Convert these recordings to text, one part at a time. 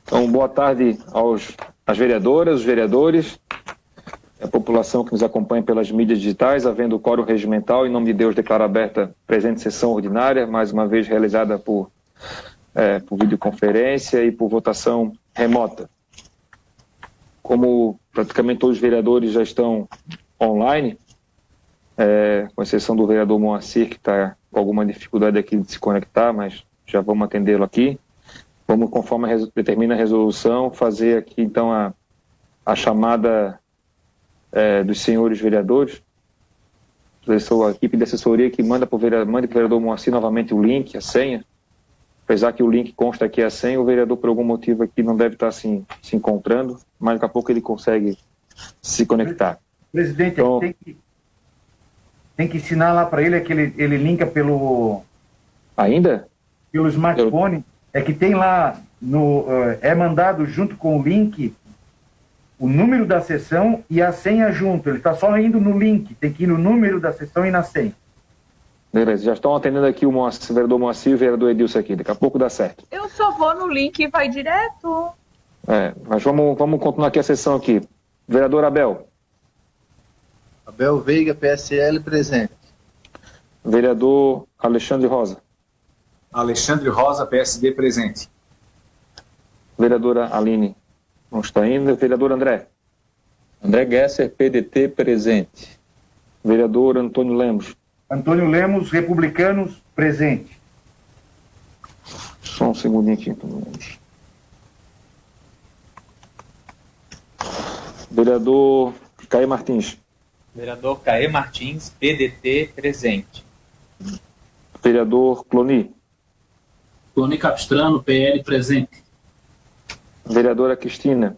Então, boa tarde às vereadoras, os vereadores, a população que nos acompanha pelas mídias digitais, havendo o quórum regimental, em nome de Deus, declaro aberta a presente sessão ordinária, mais uma vez realizada por videoconferência e por votação remota. Como praticamente todos os vereadores já estão online, com exceção do vereador Moacir, que está com alguma dificuldade aqui de se conectar, mas já vamos atendê-lo aqui. Vamos, conforme determina a resolução, fazer aqui, então, a chamada dos senhores vereadores. A equipe de assessoria que manda para o vereador Moacir novamente o link, a senha. Apesar que o link consta aqui a senha, o vereador, por algum motivo aqui, não deve estar se encontrando, mas daqui a pouco ele consegue se conectar. Presidente, então, tem que ensinar lá para ele, que ele linka pelo... Ainda? Pelo smartphone. É que tem lá, é mandado junto com o link o número da sessão e a senha junto. Ele está só indo no link, tem que ir no número da sessão e na senha. Beleza, já estão atendendo aqui o vereador Moacir e o vereador Edilson aqui. Daqui a pouco dá certo. Eu só vou no link e vai direto. Mas vamos continuar aqui a sessão aqui. Vereador Abel. Abel Veiga, PSL, presente. Vereador Alexandre Rosa. Alexandre Rosa, PSD, presente. Vereadora Aline, não está ainda. Vereador André. André Gesser, PDT, presente. Vereador Antônio Lemos. Antônio Lemos, Republicanos, presente. Só um segundinho aqui, Antônio Lemos. Vereador Caê Martins. Vereador Caê Martins, PDT, presente. Vereador Cloni. Cloni Capistrano, PL, presente. Vereadora Cristina.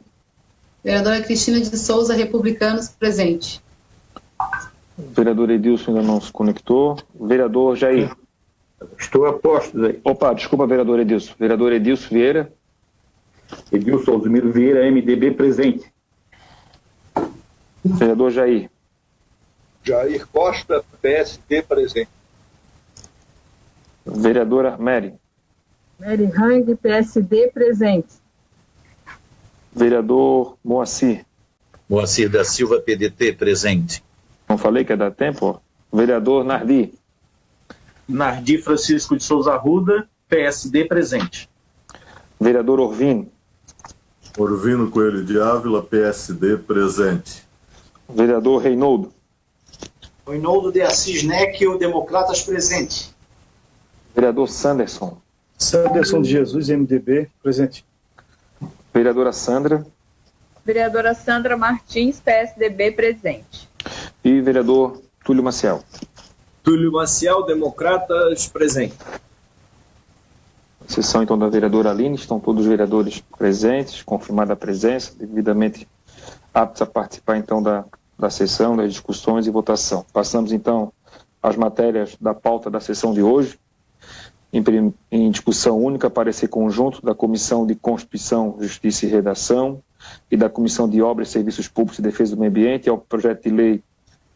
Vereadora Cristina de Souza, Republicanos, presente. Vereador Edilson ainda não se conectou. Vereador Jair. Estou a postos aí. Opa, desculpa, vereador Edilson. Vereador Edilson Vieira. Edilson Alzimiro Vieira, MDB, presente. Vereador Jair. Jair Costa, PSD, presente. Vereadora Mary. Mary Hang, PSD, presente. Vereador Moacir. Moacir da Silva, PDT, presente. Não falei que ia dar tempo? Vereador Nardi. Nardi Francisco de Souza Arruda, PSD, presente. Vereador Orvino. Orvino Coelho de Ávila, PSD, presente. Vereador Reinoldo. Reinoldo de Assis Neckel, Democratas, presente. Vereador Sanderson. Sanderson de Jesus, MDB, presente. Vereadora Sandra. Vereadora Sandra Martins, PSDB, presente. E vereador Túlio Maciel. Túlio Maciel, Democratas, presente. Sessão então da vereadora Aline, estão todos os vereadores presentes, confirmada a presença, devidamente aptos a participar então da sessão, das discussões e votação. Passamos então às matérias da pauta da sessão de hoje. Em discussão única, parecer conjunto da Comissão de Constituição, Justiça e Redação e da Comissão de Obras, Serviços Públicos e Defesa do Meio Ambiente ao projeto de lei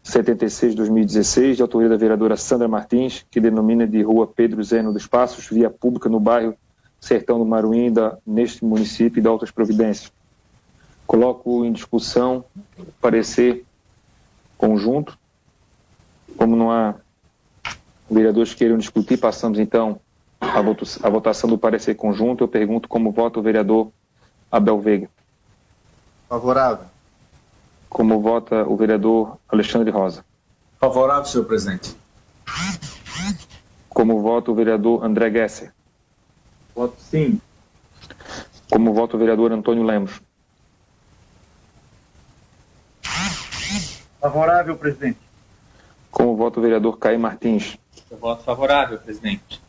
76 de 2016, de autoria da vereadora Sandra Martins, que denomina de Rua Pedro Zeno dos Passos, via pública no bairro Sertão do Maruim, neste município, e da outras providências. Coloco em discussão o parecer conjunto. Como não há vereadores que queiram discutir, passamos então à votação do parecer conjunto. Eu pergunto como vota o vereador Abel Veiga. Favorável. Como vota o vereador Alexandre Rosa. Favorável, senhor presidente. Como vota o vereador André Gesser. Voto sim. Como vota o vereador Antônio Lemos. Favorável, presidente. Como vota o vereador Caê Martins. Eu voto favorável, presidente.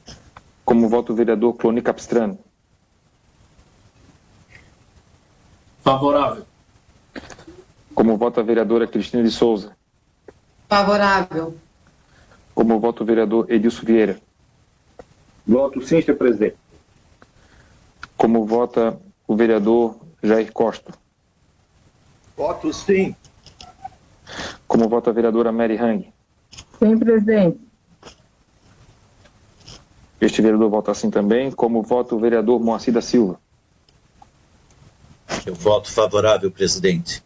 Como vota o vereador Cloni Capistrano. Favorável. Como vota a vereadora Cristina de Souza. Favorável. Como vota o vereador Edilson Vieira. Voto sim, senhor presidente. Como vota o vereador Jair Costa. Voto sim. Como vota a vereadora Mary Hang. Sim, presidente. Este vereador vota assim também. Como vota o vereador Moacir da Silva. Eu voto favorável, presidente.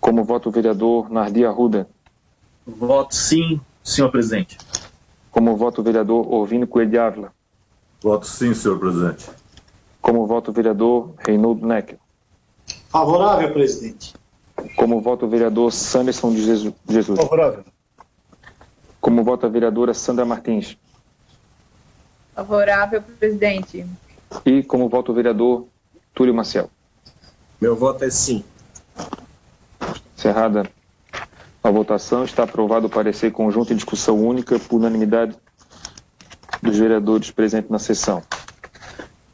Como vota o vereador Nardi Arruda? Voto sim, senhor presidente. Como vota o vereador Orvino Coelho de Ávila? Voto sim, senhor presidente. Como vota o vereador Reinaldo Neckel? Favorável, presidente. Como vota o vereador Sanderson de Jesus? Favorável. Como vota a vereadora Sandra Martins? Favorável, presidente. E como vota o vereador Túlio Maciel? Meu voto é sim. Encerrada a votação, está aprovado o parecer conjunto em discussão única por unanimidade dos vereadores presentes na sessão.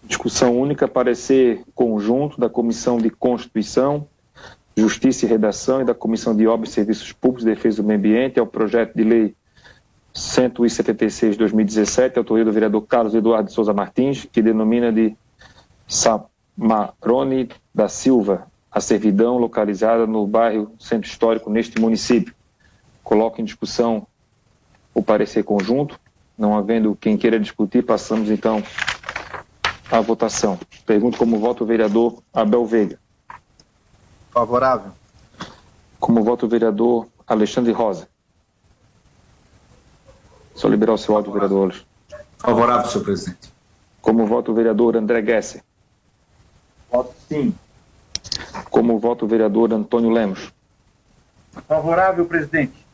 Discussão única, parecer conjunto da Comissão de Constituição, Justiça e Redação e da Comissão de Obras e Serviços Públicos e Defesa do Meio Ambiente ao projeto de lei 176 de 2017, autoria do vereador Carlos Eduardo de Souza Martins, que denomina de Samarone da Silva a servidão localizada no bairro Centro Histórico neste município. Coloco em discussão o parecer conjunto. Não havendo quem queira discutir, passamos então à votação. Pergunto como vota o vereador Abel Veiga. Favorável. Como vota o vereador Alexandre Rosa. Só liberar o seu áudio, vereador Olos. Favorável, senhor presidente. Como vota o vereador André Gesser. Voto sim. Como vota o vereador Antônio Lemos. Favorável, presidente.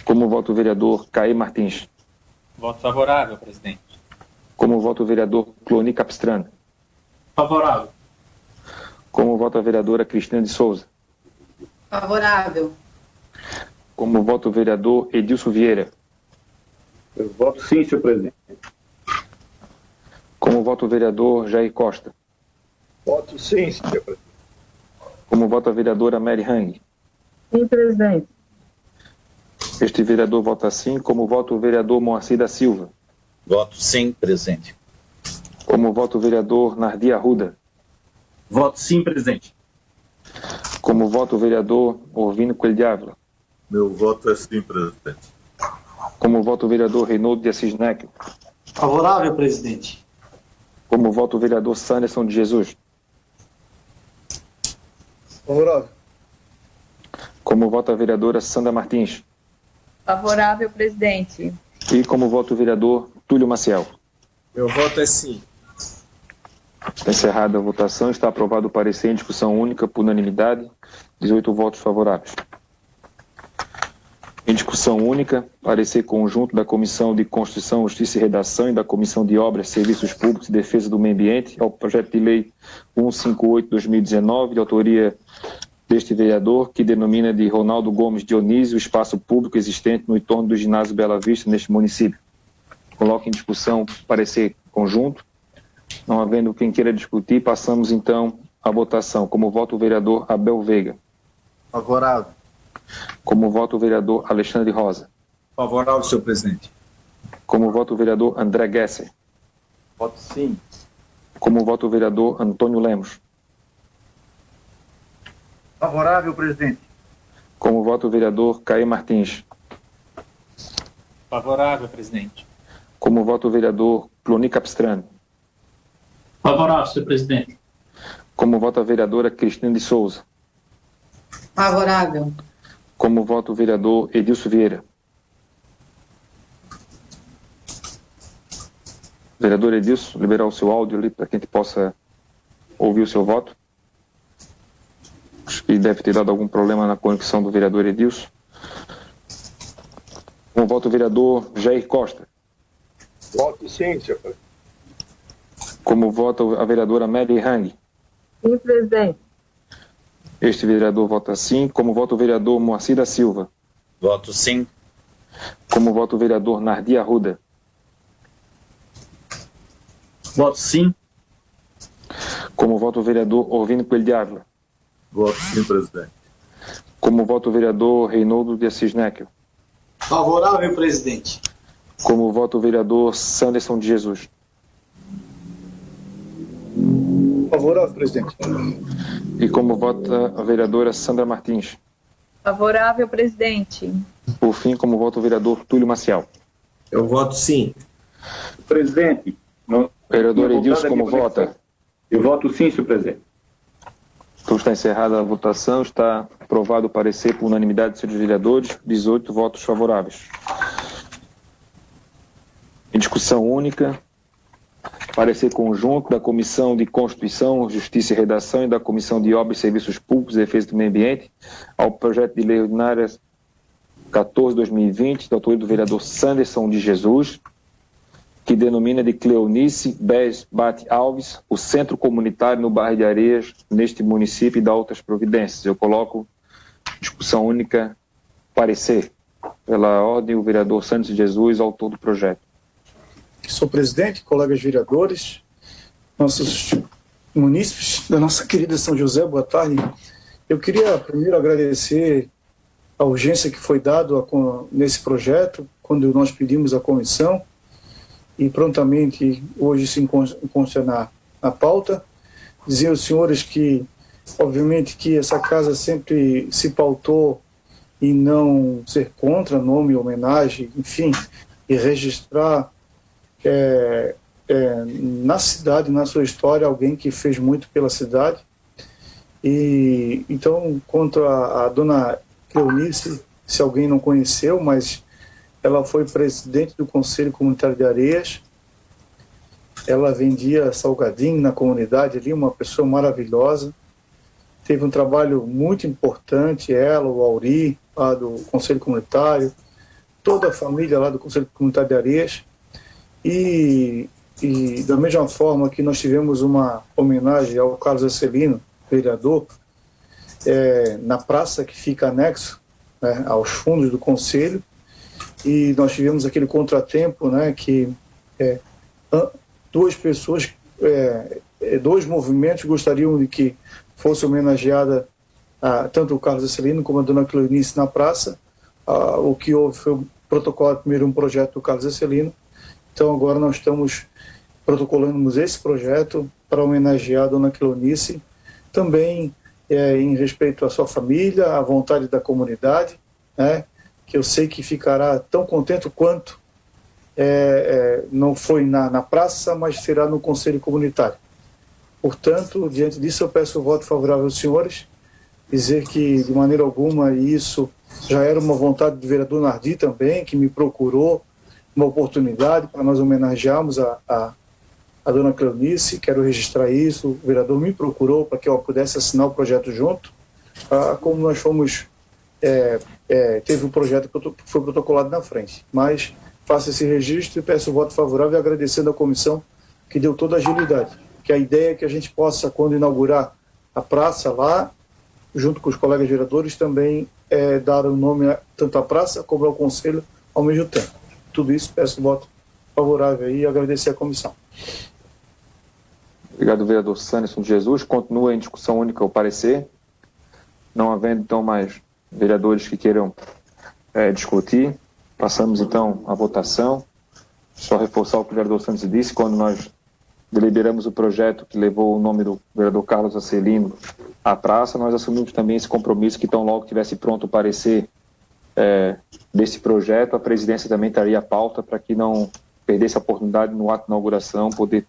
Como vota o vereador Caê Martins. Voto favorável, presidente. Como vota o vereador Cloni Capistrano. Favorável. Como vota a vereadora Cristina de Souza. Favorável. Como vota o vereador Edilson Vieira. Eu voto sim, senhor presidente. Como vota o vereador Jair Costa. Voto sim, senhor presidente. Como vota a vereadora Mary Hang. Sim, presidente. Este vereador vota sim. Como vota o vereador Moacir da Silva. Voto sim, presidente. Como vota o vereador Nardi Arruda. Voto sim, presidente. Como vota o vereador Orvino Coelho de Ávila. Meu voto é sim, presidente. Como vota o vereador Reinaldo de Assis Neckel. Favorável, presidente. Como vota o vereador Sanderson de Jesus. Favorável. Como vota a vereadora Sandra Martins. Favorável, presidente. E como vota o vereador Túlio Maciel. Meu voto é sim. Está encerrada a votação. Está aprovado o parecer em discussão única por unanimidade. 18 votos favoráveis. Em discussão única, parecer conjunto da Comissão de Constituição, Justiça e Redação e da Comissão de Obras, Serviços Públicos e Defesa do Meio Ambiente ao projeto de lei 158/2019, de autoria deste vereador, que denomina de Ronaldo Gomes Dionísio o espaço público existente no entorno do ginásio Bela Vista neste município. Coloco em discussão parecer conjunto. Não havendo quem queira discutir, passamos então à votação. Como vota o vereador Abel Veiga. Favorável. Como vota o vereador Alexandre Rosa. Favorável, senhor presidente. Como vota o vereador André Gesser. Voto sim. Como vota o vereador Antônio Lemos. Favorável, presidente. Como vota o vereador Caê Martins. Favorável, presidente. Como vota o vereador Cloni Capistrano. Favorável, senhor presidente. Como vota a vereadora Cristina de Souza. Favorável. Como vota o vereador Edilson Vieira. Vereador Edilson, liberar o seu áudio ali para que a gente possa ouvir o seu voto. Acho que deve ter dado algum problema na conexão do vereador Edilson. Como vota o vereador Jair Costa. Voto sim, senhor presidente. Como vota a vereadora Mary Hang. Sim, presidente. Este vereador vota sim. Como vota o vereador Moacir da Silva. Voto sim. Como vota o vereador Nardi Arruda. Voto sim. Como vota o vereador Orvino Coelho de Ávila. Voto sim, presidente. Como vota o vereador Reinaldo de Assis Neckel. Favorável, presidente. Como vota o vereador Sanderson de Jesus. Favorável, presidente. E como vota a vereadora Sandra Martins. Favorável, presidente. Por fim, como vota o vereador Túlio Maciel. Eu voto sim. Presidente. Não, Vereador tinha Edilson, votado como a minha vota? conexão. Eu voto sim, senhor presidente. Então está encerrada a votação, está aprovado o parecer por unanimidade dos senhores vereadores, 18 votos favoráveis. Em discussão única, parecer conjunto da Comissão de Constituição, Justiça e Redação e da Comissão de Obras e Serviços Públicos e Defesa do Meio Ambiente ao projeto de lei ordinária 14/2020, da autoria do vereador Sanderson de Jesus, que denomina de Cleonice Bez Bate Alves o Centro Comunitário no bairro de Areias, neste município, e dá outras providências. Eu coloco discussão única, parecer. Pela ordem, o vereador Sanderson de Jesus, autor do projeto. Senhor presidente, colegas vereadores, nossos munícipes da nossa querida São José, boa tarde. Eu queria primeiro agradecer a urgência que foi dada nesse projeto, quando nós pedimos a comissão, e prontamente hoje se consta na pauta. Dizer aos senhores que, obviamente, que essa casa sempre se pautou em não ser contra nome, homenagem, enfim, e registrar na cidade, na sua história, alguém que fez muito pela cidade. E então, quanto a dona Cleonice, se alguém não conheceu, mas ela foi presidente do Conselho Comunitário de Areias. Ela vendia salgadinho na comunidade ali, uma pessoa maravilhosa. Teve um trabalho muito importante, ela, o Auri, lá do Conselho Comunitário, toda a família lá do Conselho Comunitário de Areias. E da mesma forma que nós tivemos uma homenagem ao Carlos Acelino, vereador, na praça que fica anexo, né, aos fundos do Conselho, e nós tivemos aquele contratempo, né, que duas pessoas, dois movimentos gostariam de que fosse homenageada tanto o Carlos Acelino como a dona Cleonice na praça. O que houve foi protocolado primeiro um projeto do Carlos Acelino. Então agora nós estamos protocolando esse projeto para homenagear a dona Cleonice, também em respeito à sua família, à vontade da comunidade, né, que eu sei que ficará tão contente quanto não foi na praça, mas será no Conselho Comunitário. Portanto, diante disso, eu peço o voto favorável aos senhores, dizer que, de maneira alguma, isso já era uma vontade do vereador Nardi também, que me procurou uma oportunidade para nós homenagearmos a dona Cleonice. Quero registrar isso. O vereador me procurou para que eu pudesse assinar o projeto junto. Como nós fomos, teve um projeto que foi protocolado na frente. Mas faço esse registro e peço o voto favorável, agradecendo à comissão que deu toda a agilidade. Que a ideia é que a gente possa, quando inaugurar a praça lá, junto com os colegas vereadores, também dar o nome tanto à praça como ao conselho ao mesmo tempo. Tudo isso, peço o voto favorável e agradecer à comissão. Obrigado, vereador Sanderson de Jesus. Continua em discussão única o parecer. Não havendo, então, mais vereadores que queiram discutir, passamos, então, à votação. Só reforçar o que o vereador Santos disse, quando nós deliberamos o projeto que levou o nome do vereador Carlos Acelino à praça, nós assumimos também esse compromisso que, tão logo tivesse pronto o parecer desse projeto, a presidência também traria a pauta para que não perdesse a oportunidade no ato de inauguração, poder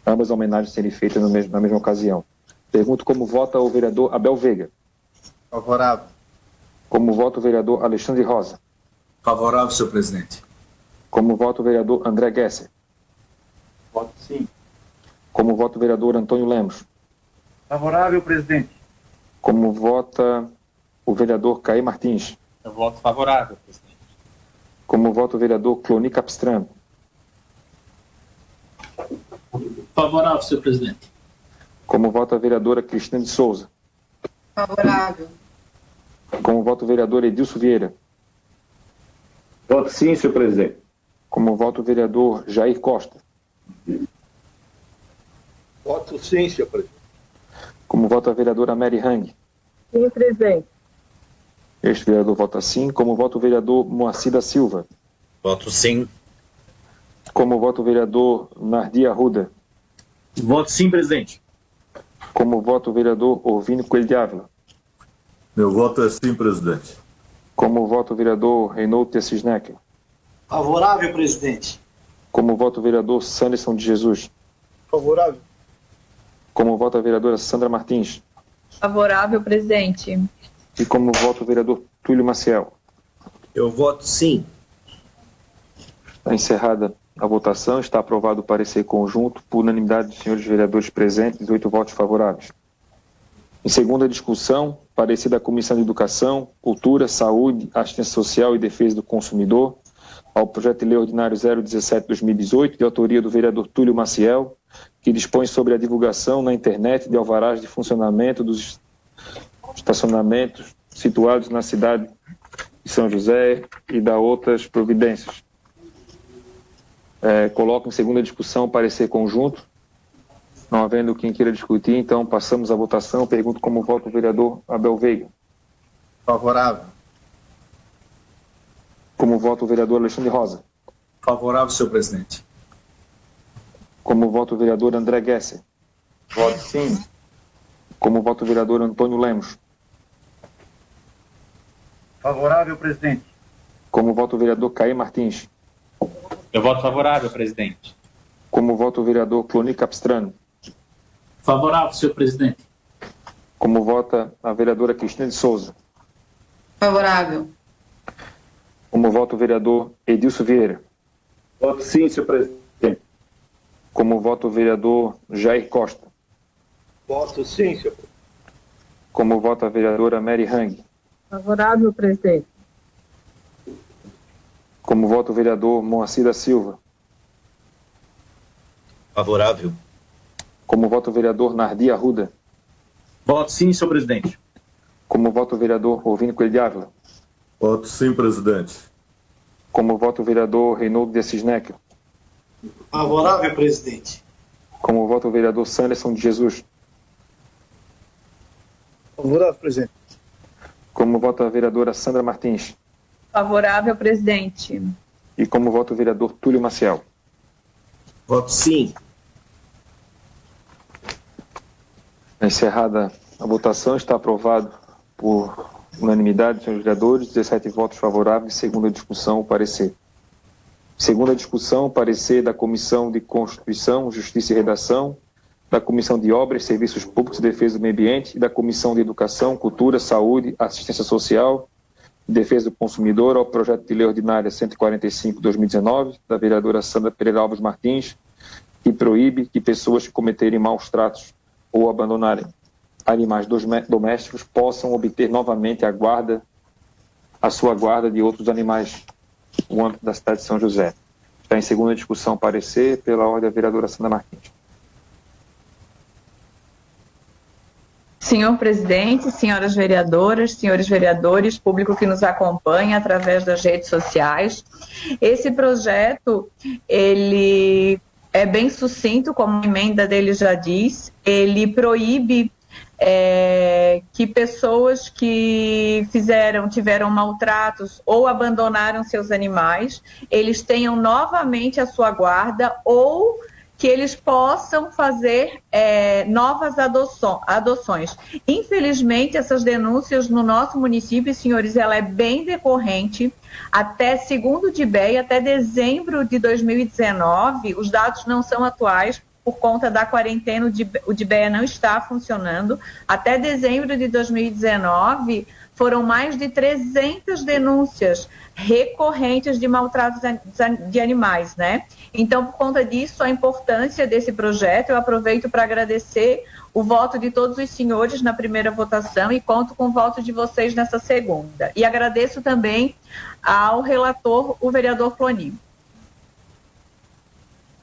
ambas homenagens serem feitas na mesma ocasião. Pergunto como vota o vereador Abel Veiga. Favorável. Como vota o vereador Alexandre Rosa. Favorável, senhor presidente. Como vota o vereador André Gesser. Voto sim. Como vota o vereador Antônio Lemos. Favorável, presidente. Como vota o vereador Caí Martins. Eu voto favorável, presidente. Como vota o vereador Cloni Capistrano. Favorável, senhor presidente. Como vota a vereadora Cristina de Souza. Favorável. Como vota o vereador Edilson Vieira. Voto sim, senhor presidente. Como vota o vereador Jair Costa. Voto sim, senhor presidente. Como vota a vereadora Mary Hang. Sim, presidente. Este vereador vota sim. Como vota o vereador Moacir da Silva. Voto sim. Como vota o vereador Nardi Arruda. Voto sim, presidente. Como vota o vereador Orvínio Coelho de Ávila. Meu voto é sim, presidente. Como vota o vereador Reinaldo Tessisnecker. Favorável, presidente. Como vota o vereador Sanderson de Jesus. Favorável. Como vota a vereadora Sandra Martins. Favorável, presidente. E como vota o vereador Túlio Maciel? Eu voto sim. Está encerrada a votação. Está aprovado o parecer conjunto por unanimidade dos senhores vereadores presentes, 18 votos favoráveis. Em segunda discussão, parecer da Comissão de Educação, Cultura, Saúde, Assistência Social e Defesa do Consumidor ao projeto de lei ordinário 017/2018, de autoria do vereador Túlio Maciel, que dispõe sobre a divulgação na internet de alvarás de funcionamento dos estacionamentos situados na cidade de São José e da outras providências. Coloco em segunda discussão o parecer conjunto. Não havendo quem queira discutir, então passamos à votação. Pergunto como vota o vereador Abel Veiga. Favorável. Como vota o vereador Alexandre Rosa. Favorável, senhor presidente. Como vota o vereador André Gesser. Voto sim. Como vota o vereador Antônio Lemos. Favorável, presidente. Como vota o vereador Caí Martins. Eu voto favorável, presidente. Como vota o vereador Cloni Capistrano. Favorável, senhor presidente. Como vota a vereadora Cristina de Souza. Favorável. Como vota o vereador Edilson Vieira. Voto sim, senhor presidente. Como vota o vereador Jair Costa. Voto sim, senhor presidente. Como vota a vereadora Mary Hang. Favorável, presidente. Como vota o vereador Moacir da Silva. Favorável. Como vota o vereador Nardi Arruda. Voto sim, senhor presidente. Como vota o vereador Ovino Coelho de Ávila. Voto sim, presidente. Como vota o vereador Reinaldo de Assis Neckel. Favorável, presidente. Como vota o vereador Sanderson de Jesus. Favorável, presidente. Como vota a vereadora Sandra Martins. Favorável, presidente. E como vota o vereador Túlio Maciel. Voto sim. Encerrada a votação, está aprovado por unanimidade dos senhores vereadores, 17 votos favoráveis. Segunda discussão, o parecer. Segunda discussão, o parecer da Comissão de Constituição, Justiça e Redação, da Comissão de Obras, Serviços Públicos e Defesa do Meio Ambiente e da Comissão de Educação, Cultura, Saúde, Assistência Social e Defesa do Consumidor ao projeto de lei ordinária 145/2019, da vereadora Sandra Pereira Alves Martins, que proíbe que pessoas que cometerem maus tratos ou abandonarem animais domésticos possam obter novamente a sua guarda de outros animais no âmbito da cidade de São José. Está em segunda discussão parecer pela ordem da vereadora Sandra Martins. Senhor presidente, senhoras vereadoras, senhores vereadores, público que nos acompanha através das redes sociais, esse projeto, ele é bem sucinto, como a emenda dele já diz, ele proíbe que pessoas que tiveram maltratos ou abandonaram seus animais, eles tenham novamente a sua guarda ou que eles possam fazer novas adoções. Infelizmente, essas denúncias no nosso município, senhores, ela é bem decorrente. Até segundo o DIBEA, até dezembro de 2019, os dados não são atuais, por conta da quarentena, o DIBEA não está funcionando. Até dezembro de 2019, foram mais de 300 denúncias recorrentes de maltratos de animais, né? Então, por conta disso, a importância desse projeto, eu aproveito para agradecer o voto de todos os senhores na primeira votação e conto com o voto de vocês nessa segunda. E agradeço também ao relator, o vereador Cloni.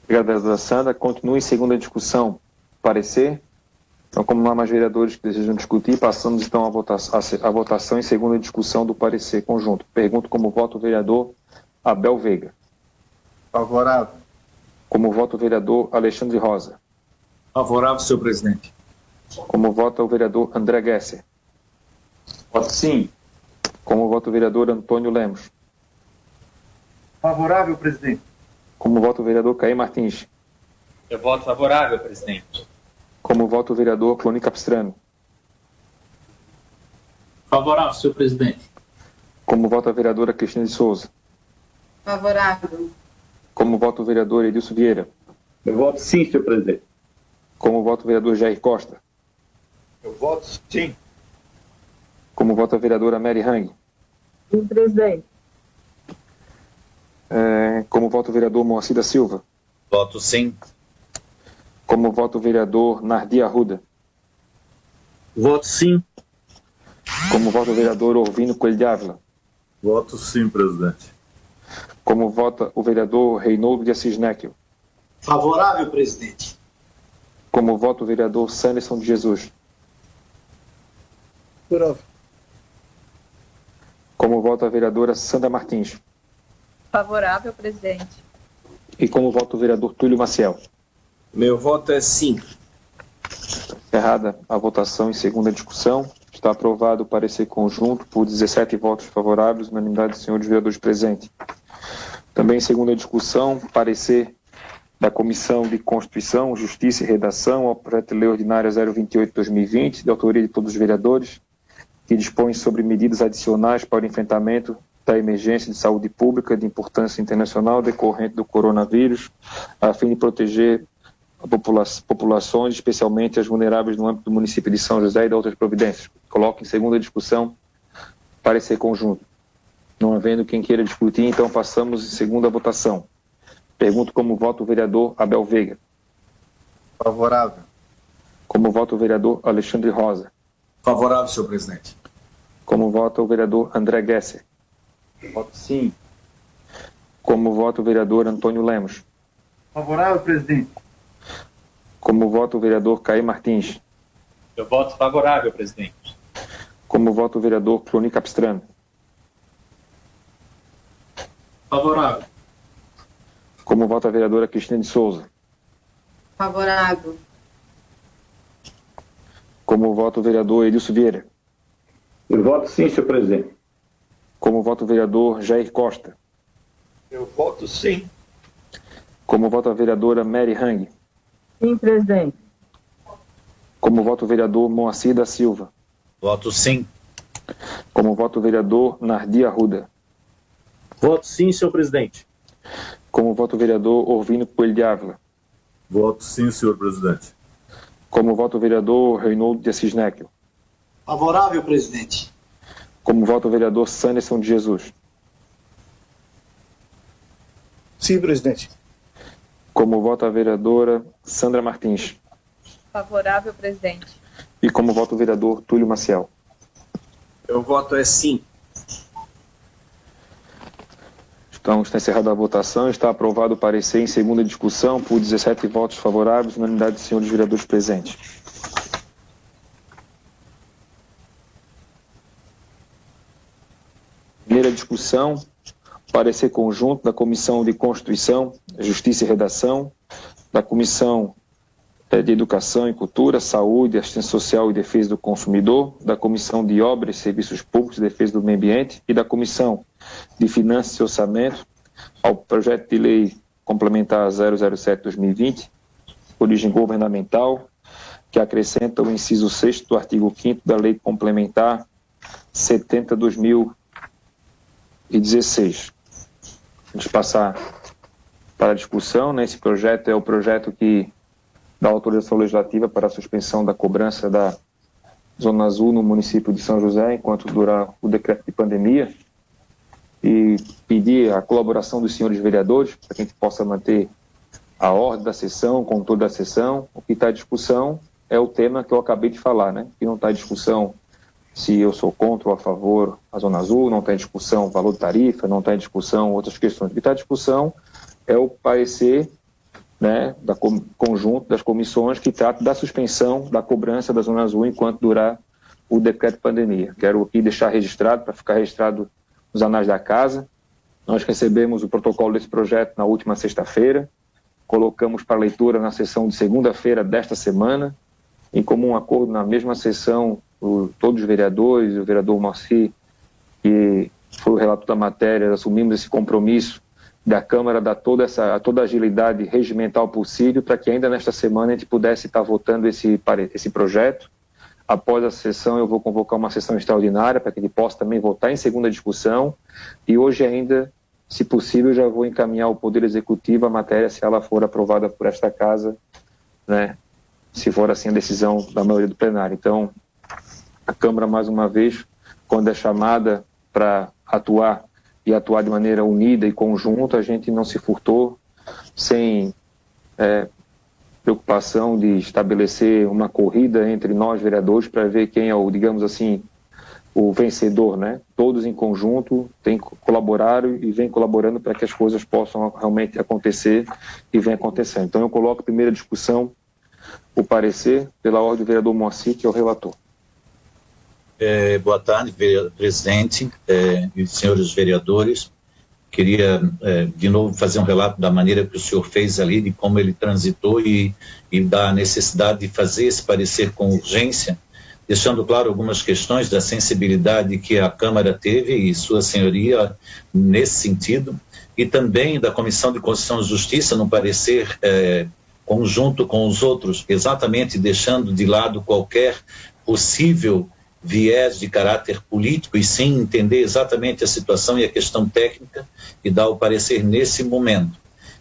Obrigado, vereadora Sandra. Continua em segunda discussão. Parecer? Então, como não há mais vereadores que desejam discutir, passamos então à votação em segunda discussão do parecer conjunto. Pergunto como vota o vereador Abel Veiga. Favorável. Como vota o vereador Alexandre Rosa. Favorável, senhor presidente. Como vota o vereador André Gesser. Voto sim. Como vota o vereador Antônio Lemos. Favorável, presidente. Como vota o vereador Caí Martins. Eu voto favorável, presidente. Como vota o vereador Cloni Capistrano. Favorável, senhor presidente. Como vota a vereadora Cristina de Souza. Favorável. Como vota o vereador Edilson Vieira. Eu voto sim, senhor presidente. Como vota o vereador Jair Costa. Eu voto sim. Como vota a vereadora Mary Hang? Sim, presidente. Como vota o vereador Moacir da Silva? Voto sim. Como vota o vereador Nardi Arruda? Voto sim. Como vota o vereador Orvino Coelho de Ávila? Voto sim, presidente. Como vota o vereador Reinaldo de Assis Neckel? Favorável, presidente. Como vota o vereador Sanderson de Jesus? Favorável. Como vota a vereadora Sandra Martins? Favorável, presidente. E como vota o vereador Túlio Maciel? Meu voto é sim. Encerrada a votação em segunda discussão, está aprovado o parecer conjunto por 17 votos favoráveis, unanimidade dos senhores vereadores presentes. Também em segunda discussão, parecer da Comissão de Constituição, Justiça e Redação ao projeto de lei ordinária 028/2020, de autoria de todos os vereadores, que dispõe sobre medidas adicionais para o enfrentamento da emergência de saúde pública de importância internacional decorrente do coronavírus, a fim de proteger populações, especialmente as vulneráveis no âmbito do município de São José e de outras providências. Coloco em segunda discussão, parecer conjunto. Não havendo quem queira discutir, então passamos em segunda votação. Pergunto como vota o vereador Abel Veiga. Favorável. Como vota o vereador Alexandre Rosa. Favorável, senhor presidente. Como vota o vereador André Gesser. Voto sim. Como vota o vereador Antônio Lemos. Favorável, presidente. Como vota o vereador Caí Martins. Eu voto favorável, presidente. Como vota o vereador Cloni Capistrano. Favorável. Como vota a vereadora Cristina de Souza. Favorável. Como vota o vereador Edilson Vieira. Eu voto sim, senhor presidente. Como vota o vereador Jair Costa. Eu voto sim. Como vota a vereadora Mary Hang. Sim, presidente. Como vota o vereador Moacir da Silva. Voto sim. Como vota o vereador Nardi Arruda. Voto sim, senhor presidente. Como vota o vereador Orvino Coelho de Ávila. Voto sim, senhor presidente. Como vota o vereador Reinaldo de Assis Neckel. Favorável, presidente. Como vota o vereador Sanderson de Jesus. Sim, presidente. Como vota a vereadora Sandra Martins. Favorável, presidente. E como vota o vereador Túlio Maciel. Meu voto é sim. Então, está encerrada a votação, está aprovado o parecer em segunda discussão por 17 votos favoráveis, unanimidade dos senhores vereadores presentes. Primeira discussão, parecer conjunto da Comissão de Constituição, Justiça e Redação, da Comissão de Educação e Cultura, Saúde, Assistência Social e Defesa do Consumidor, da Comissão de Obras e Serviços Públicos e Defesa do Meio Ambiente e da Comissão de Finanças e Orçamento ao projeto de lei complementar 007/2020, origem governamental, que acrescenta o inciso 6º do artigo 5º da lei complementar 70/2016. Vamos passar para a discussão, né? Esse projeto é o projeto que dá autorização legislativa para a suspensão da cobrança da Zona Azul no município de São José, enquanto durar o decreto de pandemia, e pedir a colaboração dos senhores vereadores para que a gente possa manter a ordem da sessão, o controle da sessão. O que está em discussão é o tema que eu acabei de falar, né? Que não está em discussão se eu sou contra ou a favor da Zona Azul, não está em discussão o valor de tarifa, não está em discussão outras questões. O que está em discussão é o parecer, né, da conjunto das comissões que trata da suspensão da cobrança da Zona Azul enquanto durar o decreto de pandemia. Quero aqui deixar registrado, para ficar registrado nos anais da casa. Nós recebemos o protocolo desse projeto na última sexta-feira, colocamos para leitura na sessão de segunda-feira desta semana, em comum acordo na mesma sessão, todos os vereadores, o vereador Moacir, que foi o relator da matéria, assumimos esse compromisso da Câmara, dar toda a agilidade regimental possível para que ainda nesta semana a gente pudesse estar votando esse projeto. Após a sessão, eu vou convocar uma sessão extraordinária para que ele possa também votar em segunda discussão. E hoje ainda, se possível, já vou encaminhar ao Poder Executivo a matéria, se ela for aprovada por esta casa, né, se for assim a decisão da maioria do plenário. Então, a Câmara, mais uma vez, quando é chamada para atuar e atuar de maneira unida e conjunta, a gente não se furtou, sem preocupação de estabelecer uma corrida entre nós, vereadores, para ver quem é o, digamos assim, o vencedor, né? Todos em conjunto têm colaborado e vêm colaborando para que as coisas possam realmente acontecer e vem acontecendo. Então eu coloco a primeira discussão, o parecer, pela ordem do vereador Moacir, que é o relator. Boa tarde, presidente e senhores vereadores. Queria, de novo, fazer um relato da maneira que o senhor fez ali, de como ele transitou e da necessidade de fazer esse parecer com urgência, deixando claro algumas questões da sensibilidade que a Câmara teve e sua senhoria nesse sentido, e também da Comissão de Constituição e Justiça no parecer conjunto com os outros, exatamente deixando de lado qualquer possível viés de caráter político e sim entender exatamente a situação e a questão técnica e dar o parecer nesse momento.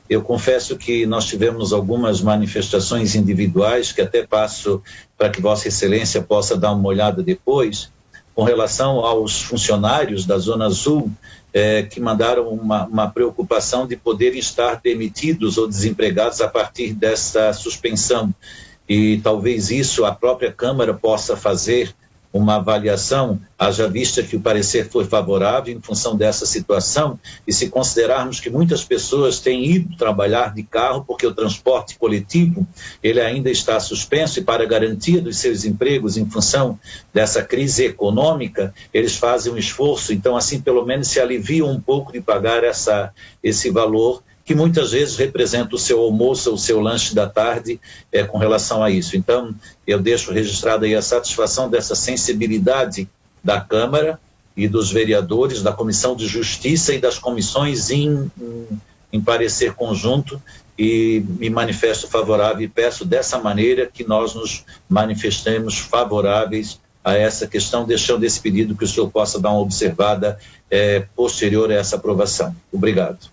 Eu confesso que nós tivemos algumas manifestações individuais que até passo para que Vossa Excelência possa dar uma olhada depois, com relação aos funcionários da Zona Azul que mandaram uma preocupação de poderem estar demitidos ou desempregados a partir dessa suspensão. E talvez isso a própria Câmara possa fazer uma avaliação, haja vista que o parecer foi favorável em função dessa situação, e se considerarmos que muitas pessoas têm ido trabalhar de carro porque o transporte coletivo ele ainda está suspenso e para garantia dos seus empregos em função dessa crise econômica, eles fazem um esforço, então assim pelo menos se aliviam um pouco de pagar esse valor que muitas vezes representa o seu almoço ou o seu lanche da tarde com relação a isso. Então, eu deixo registrada aí a satisfação dessa sensibilidade da Câmara e dos vereadores, da Comissão de Justiça e das comissões em parecer conjunto, e me manifesto favorável e peço dessa maneira que nós nos manifestemos favoráveis a essa questão, deixando esse pedido que o senhor possa dar uma observada posterior a essa aprovação. Obrigado.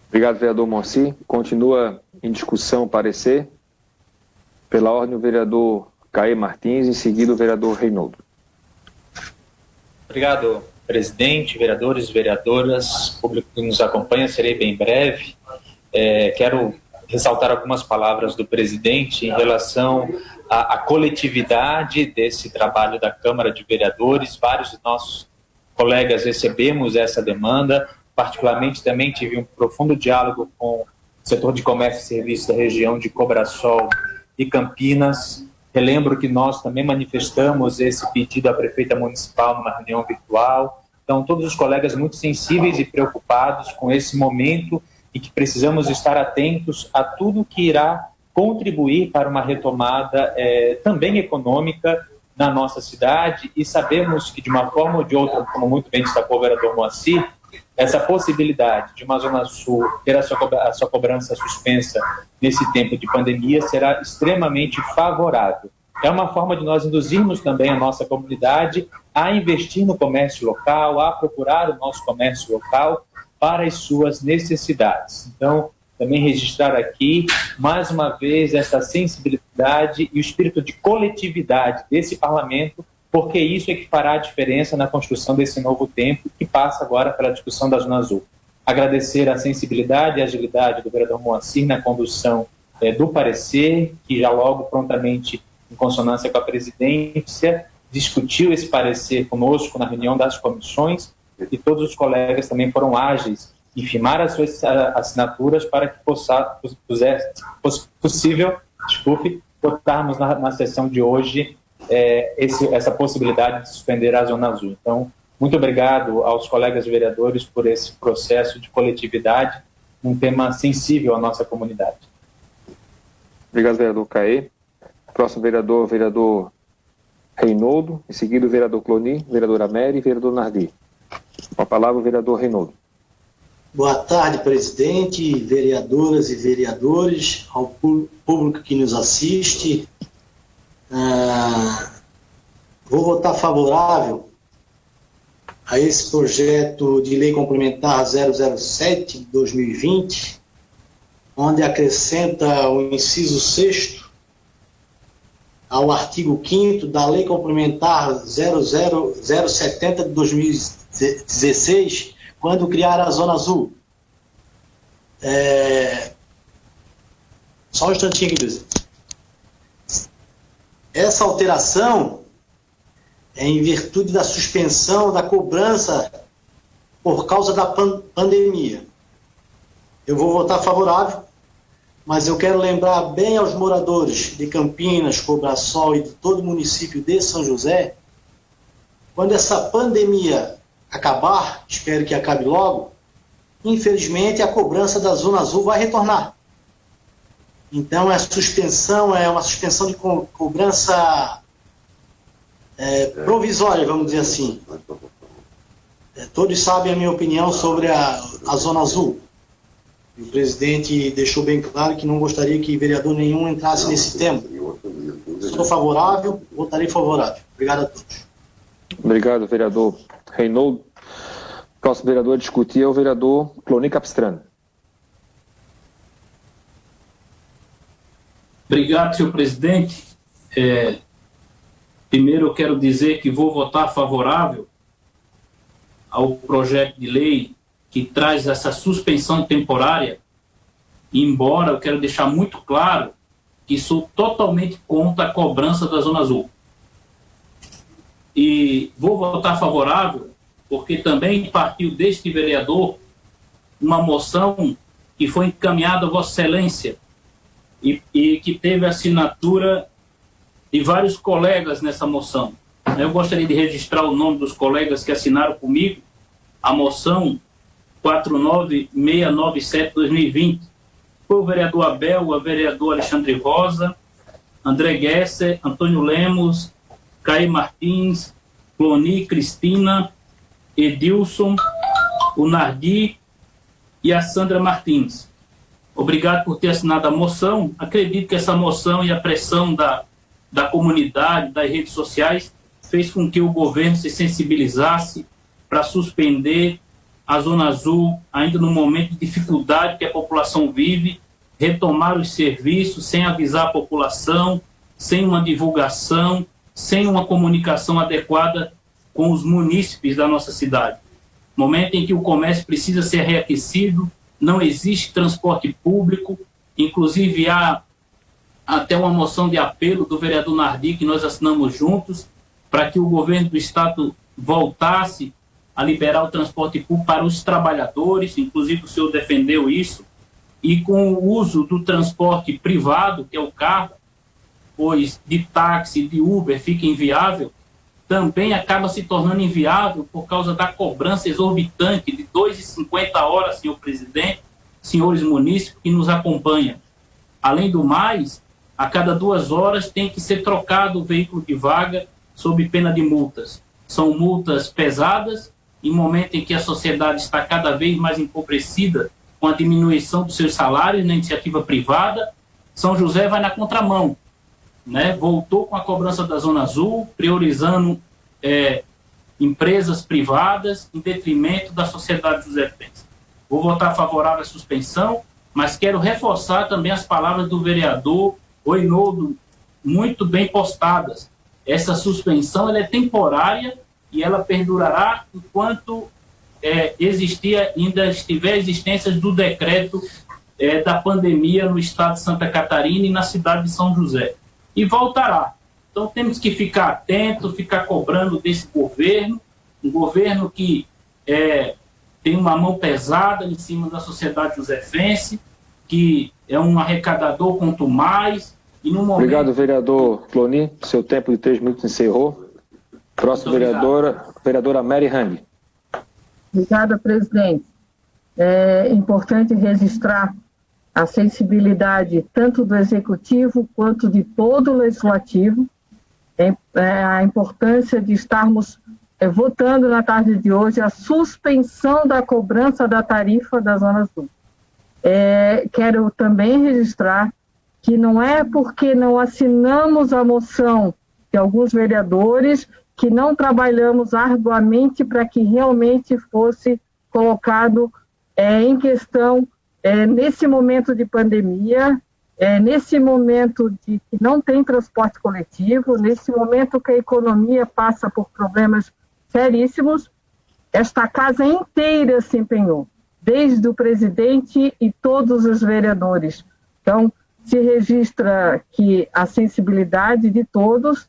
Obrigado, vereador Moacir. Continua em discussão o parecer. Pela ordem, o vereador Caê Martins, em seguida o vereador Reinaldo. Obrigado, presidente, vereadores, vereadoras, público que nos acompanha, serei bem breve. Quero ressaltar algumas palavras do presidente em relação à coletividade desse trabalho da Câmara de Vereadores. Vários de nossos colegas recebemos essa demanda. Particularmente também tive um profundo diálogo com o setor de comércio e serviços da região de Cobrasol e Campinas. Relembro que nós também manifestamos esse pedido à prefeita municipal numa reunião virtual. Então, todos os colegas muito sensíveis e preocupados com esse momento e que precisamos estar atentos a tudo que irá contribuir para uma retomada também econômica na nossa cidade, e sabemos que de uma forma ou de outra, como muito bem destacou o vereador Moacir, essa possibilidade de uma Zona Sul ter a sua cobrança suspensa nesse tempo de pandemia será extremamente favorável. É uma forma de nós induzirmos também a nossa comunidade a investir no comércio local, a procurar o nosso comércio local para as suas necessidades. Então, também registrar aqui, mais uma vez, essa sensibilidade e o espírito de coletividade desse parlamento, porque isso é que fará a diferença na construção desse novo tempo que passa agora pela discussão da Zona Azul. Agradecer a sensibilidade e a agilidade do vereador Moacir na condução do parecer, que já logo prontamente, em consonância com a presidência, discutiu esse parecer conosco na reunião das comissões, e todos os colegas também foram ágeis em firmar as suas assinaturas para que fosse possível, botarmos na sessão de hoje essa possibilidade de suspender a Zona Azul. Então, muito obrigado aos colegas vereadores por esse processo de coletividade, um tema sensível à nossa comunidade. Obrigado, vereador Caê. Próximo vereador Reinaldo, em seguida o vereador Cloni, vereador Améry e vereador Nardi. Com a palavra o vereador Reinaldo. Boa tarde, presidente, vereadoras e vereadores, ao público que nos assiste. Vou votar favorável a esse projeto de lei complementar 007 de 2020, onde acrescenta o inciso 6º ao artigo 5º da Lei Complementar 00070 de 2016, quando criar a Zona Azul. Só um instantinho aqui, presidente. Essa alteração é em virtude da suspensão da cobrança por causa da pandemia. Eu vou votar favorável, mas eu quero lembrar bem aos moradores de Campinas, Cobrasol e de todo o município de São José, quando essa pandemia acabar, espero que acabe logo, infelizmente a cobrança da Zona Azul vai retornar. Então a suspensão é uma suspensão de cobrança provisória, vamos dizer assim. Todos sabem a minha opinião sobre a Zona Azul. E o presidente deixou bem claro que não gostaria que vereador nenhum entrasse nesse tema. Sou favorável, votarei favorável. Obrigado a todos. Obrigado, vereador Reinaldo. Próximo vereador a discutir é o vereador Cloni Capistrano. Obrigado, senhor presidente. Primeiro eu quero dizer que vou votar favorável ao projeto de lei que traz essa suspensão temporária, embora eu quero deixar muito claro que sou totalmente contra a cobrança da Zona Azul. E vou votar favorável porque também partiu deste vereador uma moção que foi encaminhada a Vossa Excelência e que teve assinatura de vários colegas nessa moção. Eu gostaria de registrar o nome dos colegas que assinaram comigo a moção 49697-2020. Foi o vereador Abel, o vereador Alexandre Rosa, André Gesser, Antônio Lemos, Caí Martins, Cloni, Cristina, Edilson, o Nardi e a Sandra Martins. Obrigado por ter assinado a moção. Acredito que essa moção e a pressão da comunidade, das redes sociais, fez com que o governo se sensibilizasse para suspender a Zona Azul, ainda no momento de dificuldade que a população vive, retomar os serviços sem avisar a população, sem uma divulgação, sem uma comunicação adequada com os munícipes da nossa cidade. Momento em que o comércio precisa ser reaquecido, não existe transporte público, inclusive há até uma moção de apelo do vereador Nardi, que nós assinamos juntos, para que o governo do estado voltasse a liberar o transporte público para os trabalhadores, inclusive o senhor defendeu isso, e com o uso do transporte privado, que é o carro, pois de táxi, de Uber fica inviável, também acaba se tornando inviável por causa da cobrança exorbitante de 2,50 horas, senhor presidente, senhores munícipes que nos acompanham. Além do mais, a cada 2 horas tem que ser trocado o veículo de vaga sob pena de multas. São multas pesadas, em momento em que a sociedade está cada vez mais empobrecida com a diminuição dos seus salários na iniciativa privada. São José vai na contramão, né? Voltou com a cobrança da Zona Azul, priorizando empresas privadas em detrimento da sociedade josefense. Vou votar favorável à suspensão, mas quero reforçar também as palavras do vereador Reinaldo, muito bem postadas. Essa suspensão ela é temporária e ela perdurará enquanto ainda estiver existência do decreto da pandemia no estado de Santa Catarina e na cidade de São José. E voltará. Então temos que ficar atentos, ficar cobrando desse governo, um governo que tem uma mão pesada em cima da sociedade josefense, que é um arrecadador quanto mais. E no momento... Obrigado, vereador Cloni. Seu tempo de 3 minutos encerrou. Próximo vereadora Mary Hang. Obrigada, presidente. É importante registrar a sensibilidade tanto do Executivo quanto de todo o Legislativo, a importância de estarmos votando na tarde de hoje a suspensão da cobrança da tarifa da Zona Azul. Quero também registrar que não é porque não assinamos a moção de alguns vereadores que não trabalhamos arduamente para que realmente fosse colocado em questão, nesse momento de pandemia, nesse momento de que não tem transporte coletivo, nesse momento que a economia passa por problemas seríssimos, esta casa inteira se empenhou, desde o presidente e todos os vereadores. Então, se registra que a sensibilidade de todos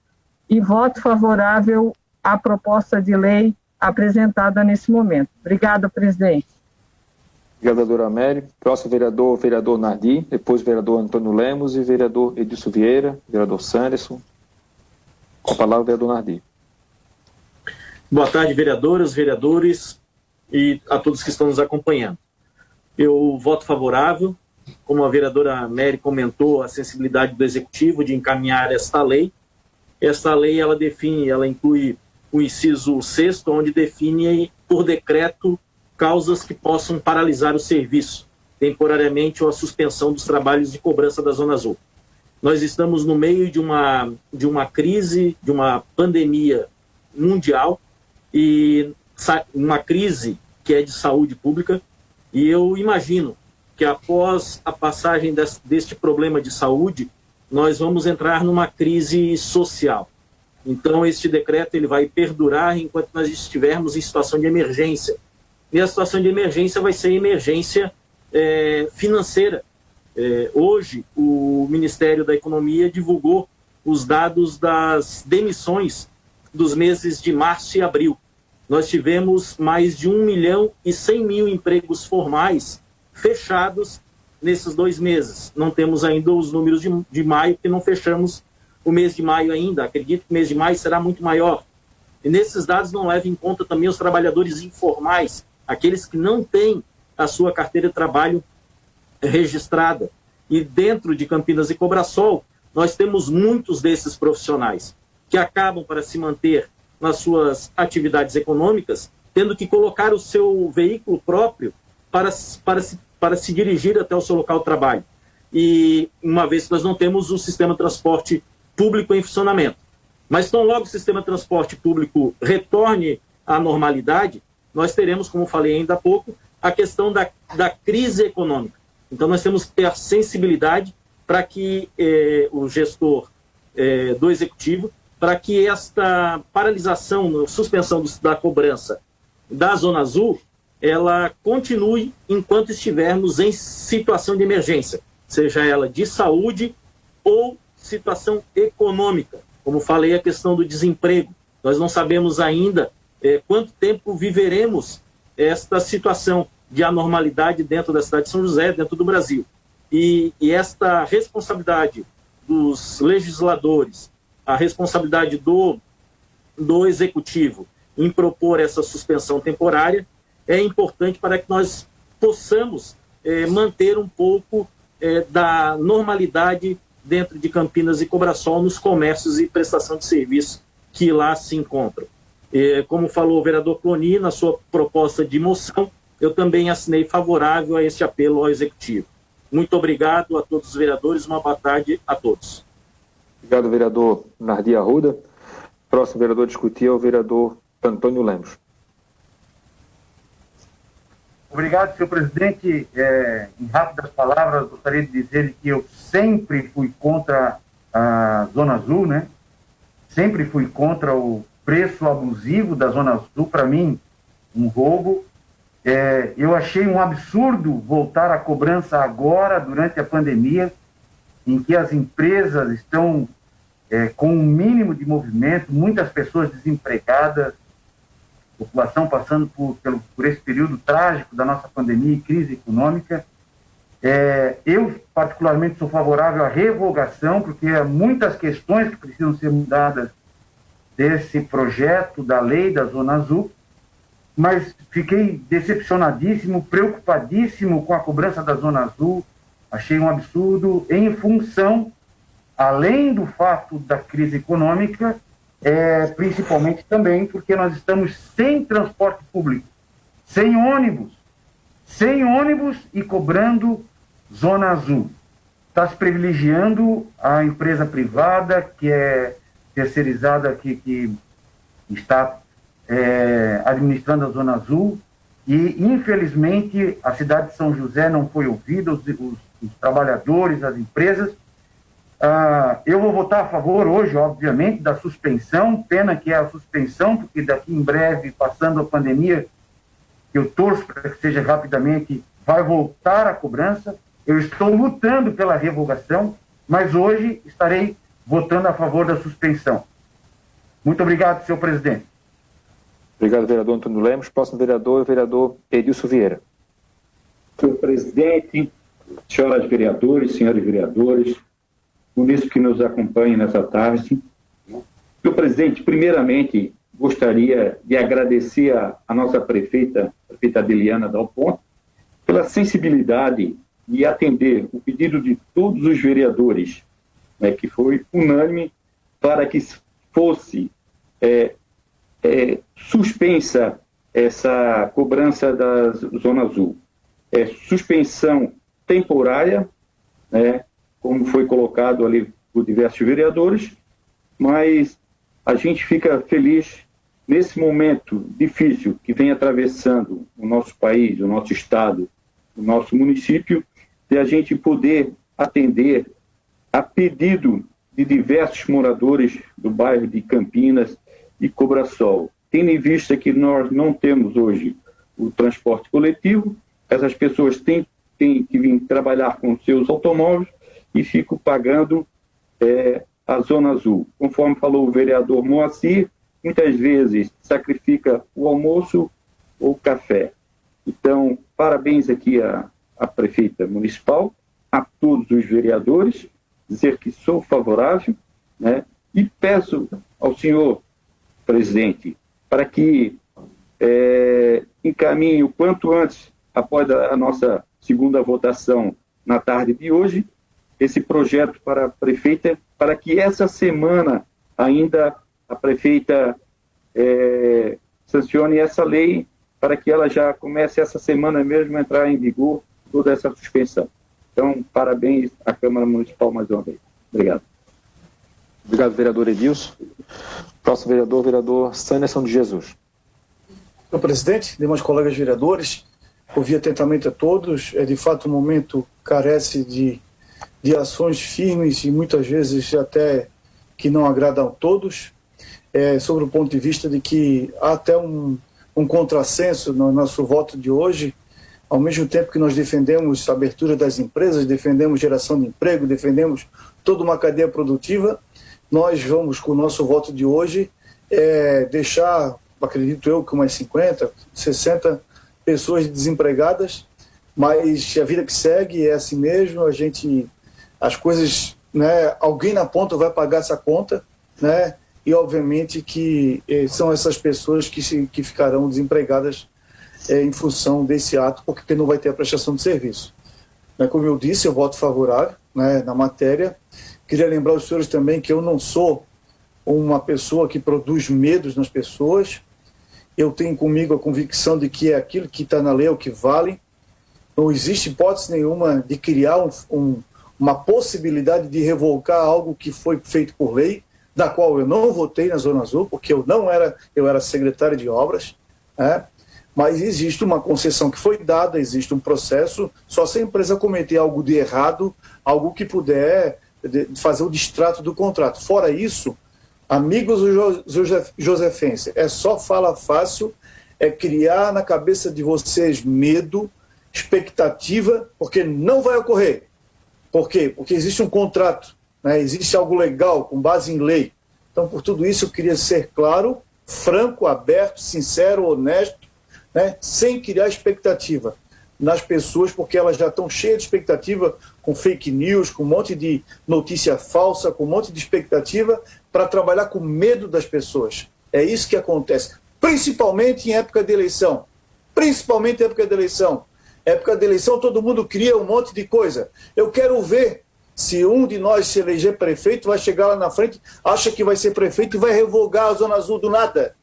e voto favorável à proposta de lei apresentada nesse momento. Obrigada, presidente. Obrigado, vereadora Amélie. Próximo vereador Nardi, depois vereador Antônio Lemos e vereador Edilson Vieira, vereador Sanderson. Com a palavra, vereador Nardi. Boa tarde, vereadoras, vereadores e a todos que estão nos acompanhando. Eu voto favorável, como a vereadora Amélie comentou, a sensibilidade do Executivo de encaminhar esta lei. Esta lei, ela inclui o inciso 6º, onde define por decreto causas que possam paralisar o serviço, temporariamente, ou a suspensão dos trabalhos de cobrança da Zona Azul. Nós estamos no meio de uma crise, de uma pandemia mundial, e uma crise que é de saúde pública, e eu imagino que após a passagem deste problema de saúde, nós vamos entrar numa crise social. Então, este decreto ele vai perdurar enquanto nós estivermos em situação de emergência. E a situação de emergência vai ser emergência financeira. Hoje, o Ministério da Economia divulgou os dados das demissões dos meses de março e abril. Nós tivemos mais de 1.100.000 empregos formais fechados nesses 2 meses. Não temos ainda os números de maio, porque não fechamos o mês de maio ainda. Acredito que o mês de maio será muito maior. E nesses dados não leva em conta também os trabalhadores informais, aqueles que não têm a sua carteira de trabalho registrada. E dentro de Campinas e Cobrasol, nós temos muitos desses profissionais que acabam, para se manter nas suas atividades econômicas, tendo que colocar o seu veículo próprio para se dirigir até o seu local de trabalho. E uma vez que nós não temos o sistema de transporte público em funcionamento. Mas tão logo o sistema de transporte público retorne à normalidade, nós teremos, como falei ainda há pouco, a questão da crise econômica. Então nós temos que ter a sensibilidade para que o gestor do Executivo, para que esta paralisação, suspensão da cobrança da Zona Azul, ela continue enquanto estivermos em situação de emergência, seja ela de saúde ou situação econômica. Como falei, a questão do desemprego. Nós não sabemos ainda quanto tempo viveremos esta situação de anormalidade dentro da cidade de São José, dentro do Brasil. E esta responsabilidade dos legisladores, a responsabilidade do Executivo em propor essa suspensão temporária é importante para que nós possamos manter um pouco da normalidade dentro de Campinas e Cobrasol nos comércios e prestação de serviço que lá se encontram. Como falou o vereador Cloni, na sua proposta de moção, eu também assinei favorável a este apelo ao Executivo. Muito obrigado a todos os vereadores, uma boa tarde a todos. Obrigado, vereador Nardi Arruda. Próximo vereador a discutir é o vereador Antônio Lemos. Obrigado, senhor presidente. Em rápidas palavras, gostaria de dizer que eu sempre fui contra a Zona Azul, né? Sempre fui contra o preço abusivo da Zona Azul. Para mim, um roubo. Eu achei um absurdo voltar à cobrança agora, durante a pandemia, em que as empresas estão com um mínimo de movimento, muitas pessoas desempregadas, população passando por esse período trágico da nossa pandemia e crise econômica. Eu, particularmente, sou favorável à revogação, porque há muitas questões que precisam ser mudadas desse projeto da lei da Zona Azul, mas fiquei decepcionadíssimo, preocupadíssimo com a cobrança da Zona Azul. Achei um absurdo em função, além do fato da crise econômica, principalmente também porque nós estamos sem transporte público, sem ônibus e cobrando Zona Azul. Está se privilegiando a empresa privada, que é terceirizada, que está administrando a Zona Azul, e, infelizmente, a cidade de São José não foi ouvida, os trabalhadores, as empresas. Eu vou votar a favor hoje, obviamente, da suspensão, pena que é a suspensão, porque daqui em breve, passando a pandemia, eu torço para que seja rapidamente, vai voltar a cobrança. Eu estou lutando pela revogação, mas hoje estarei votando a favor da suspensão. Muito obrigado, senhor presidente. Obrigado, vereador Antônio Lemos. Próximo vereador é o vereador Edilson Vieira. Senhor presidente, senhoras vereadores, senhores vereadores, munícipes que nos acompanham nessa tarde. Senhor presidente, primeiramente, gostaria de agradecer a nossa prefeita Adeliana Dal Ponte, pela sensibilidade de atender o pedido de todos os vereadores, né, que foi unânime, para que fosse suspensa essa cobrança da Zona Azul. Suspensão temporária, né, como foi colocado ali por diversos vereadores, mas a gente fica feliz nesse momento difícil que vem atravessando o nosso país, o nosso estado, o nosso município, de a gente poder atender a pedido de diversos moradores do bairro de Campinas e Cobrasol. Tendo em vista que nós não temos hoje o transporte coletivo, essas pessoas têm que vir trabalhar com seus automóveis e ficam pagando a Zona Azul. Conforme falou o vereador Moacir, muitas vezes sacrifica o almoço ou o café. Então, parabéns aqui à prefeita municipal, a todos os vereadores, dizer que sou favorável, né? E peço ao senhor presidente para que encaminhe o quanto antes, após a nossa segunda votação na tarde de hoje, esse projeto para a prefeita, para que essa semana ainda a prefeita sancione essa lei, para que ela já comece essa semana mesmo a entrar em vigor toda essa suspensão. Então, parabéns à Câmara Municipal mais uma vez. Obrigado. Obrigado, vereador Edilson. Próximo vereador, vereador Sanderson de Jesus. Senhor presidente, demais colegas vereadores, ouvi atentamente a todos. De fato, o momento carece de ações firmes e muitas vezes até que não agradam a todos, sobre o ponto de vista de que há até um contrassenso no nosso voto de hoje. Ao mesmo tempo que nós defendemos a abertura das empresas, defendemos geração de emprego, defendemos toda uma cadeia produtiva, nós vamos, com o nosso voto de hoje, deixar, acredito eu, que umas 50, 60 pessoas desempregadas, mas a vida que segue é assim mesmo, as coisas, né, alguém na ponta vai pagar essa conta, né, e obviamente que são essas pessoas que ficarão desempregadas em função desse ato, porque não vai ter a prestação de serviço. Como eu disse, eu voto favorável, né, na matéria. Queria lembrar aos senhores também que eu não sou uma pessoa que produz medos nas pessoas. Eu tenho comigo a convicção de que é aquilo que está na lei, o que vale. Não existe hipótese nenhuma de criar uma possibilidade de revogar algo que foi feito por lei, da qual eu não votei na Zona Azul, porque eu era secretário de obras, né? Mas existe uma concessão que foi dada, existe um processo, só se a empresa cometer algo de errado, algo que puder fazer o distrato do contrato. Fora isso, amigos josefenses, é só fala fácil, é criar na cabeça de vocês medo, expectativa, porque não vai ocorrer. Por quê? Porque existe um contrato, né? Existe algo legal, com base em lei. Então, por tudo isso, eu queria ser claro, franco, aberto, sincero, honesto, né, sem criar expectativa nas pessoas, porque elas já estão cheias de expectativa, com fake news, com um monte de notícia falsa, com um monte de expectativa, para trabalhar com medo das pessoas. É isso que acontece, principalmente em época de eleição. Principalmente em época de eleição. Época de eleição, todo mundo cria um monte de coisa. Eu quero ver se um de nós se eleger prefeito, vai chegar lá na frente, acha que vai ser prefeito e vai revogar a Zona Azul do nada.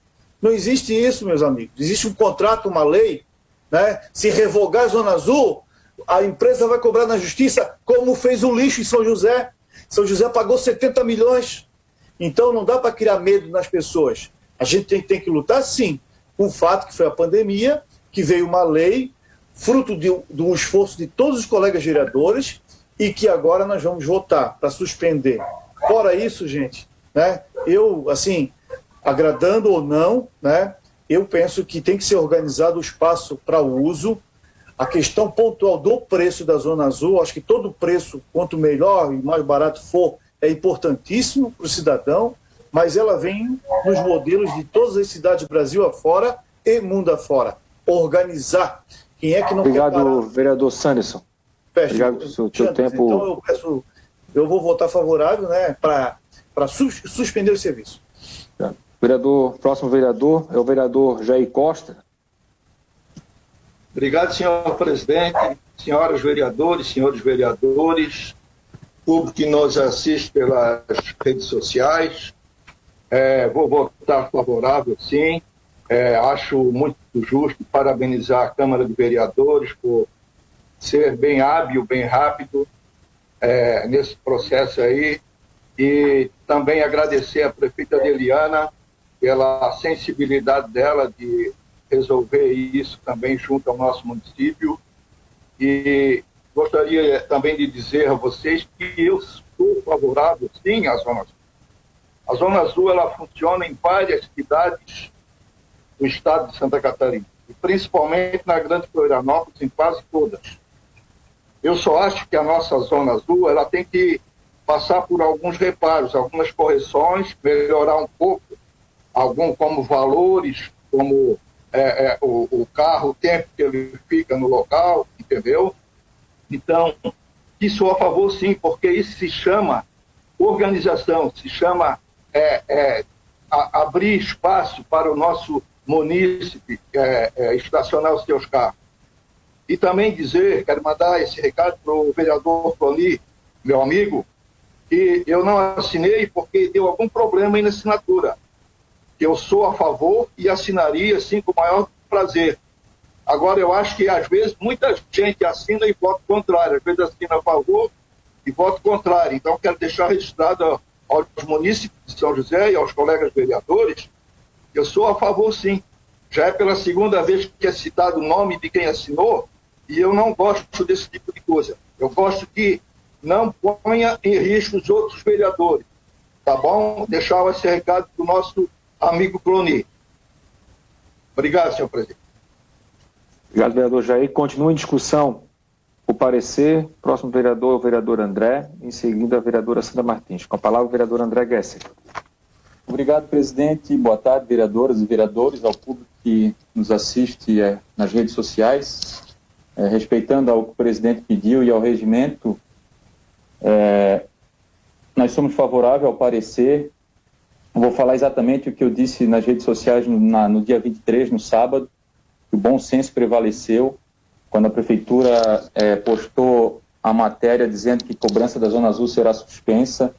Não existe isso, meus amigos. Existe um contrato, uma lei, né? Se revogar a Zona Azul, a empresa vai cobrar na justiça, como fez o lixo em São José. São José pagou 70 milhões. Então não dá para criar medo nas pessoas. A gente tem que lutar, sim, com o fato que foi a pandemia, que veio uma lei, fruto do esforço de todos os colegas vereadores, e que agora nós vamos votar para suspender. Fora isso, gente, né, eu, assim, agradando ou não, né, eu penso que tem que ser organizado o espaço para o uso. A questão pontual do preço da Zona Azul, acho que todo preço, quanto melhor e mais barato for, é importantíssimo para o cidadão, mas ela vem nos modelos de todas as cidades do Brasil afora e mundo afora. Organizar. Quem é que não Obrigado, quer parar? vereador Sanderson. Obrigado pelo seu tempo. Então eu vou votar favorável, né, para suspender o serviço. Próximo vereador é o vereador Jair Costa. Obrigado, senhor presidente, senhoras vereadores, senhores vereadores, público que nos assiste pelas redes sociais. Vou votar favorável, sim. Acho muito justo parabenizar a Câmara de Vereadores por ser bem hábil, bem rápido nesse processo aí. E também agradecer à prefeita Adeliana pela sensibilidade dela de resolver isso também junto ao nosso município. E gostaria também de dizer a vocês que eu sou favorável, sim, à Zona Azul. A Zona Azul, ela funciona em várias cidades do estado de Santa Catarina, e principalmente na Grande Florianópolis, em quase todas. Eu só acho que a nossa Zona Azul, ela tem que passar por alguns reparos, algumas correções, melhorar um pouco, como valores, como o carro, o tempo que ele fica no local, entendeu? Então, sou a favor, sim, porque isso se chama organização, se chama abrir espaço para o nosso munícipe estacionar os seus carros. E também quero mandar esse recado para o vereador Ploni, meu amigo, que eu não assinei porque deu algum problema aí na assinatura. Eu sou a favor e assinaria, sim, com o maior prazer. Agora, eu acho que, às vezes, muita gente assina e vota contrário. Às vezes assina a favor e vota contrário. Então, quero deixar registrado aos munícipes de São José e aos colegas vereadores, eu sou a favor, sim. Já é pela segunda vez que é citado o nome de quem assinou, e eu não gosto desse tipo de coisa. Eu gosto que não ponha em risco os outros vereadores. Tá bom? Deixar esse recado para o nosso amigo Ploni. Obrigado, senhor presidente. Obrigado, vereador Jair. Continua em discussão o parecer. Próximo vereador é o vereador André, em seguida a vereadora Sandra Martins. Com a palavra o vereador André Gesser. Obrigado, presidente. Boa tarde, vereadoras e vereadores, ao público que nos assiste nas redes sociais. Respeitando ao que o presidente pediu e ao regimento, nós somos favoráveis ao parecer. Vou falar exatamente o que eu disse nas redes sociais no dia 23, no sábado. O bom senso prevaleceu quando a prefeitura postou a matéria dizendo que cobrança da Zona Azul será suspensa.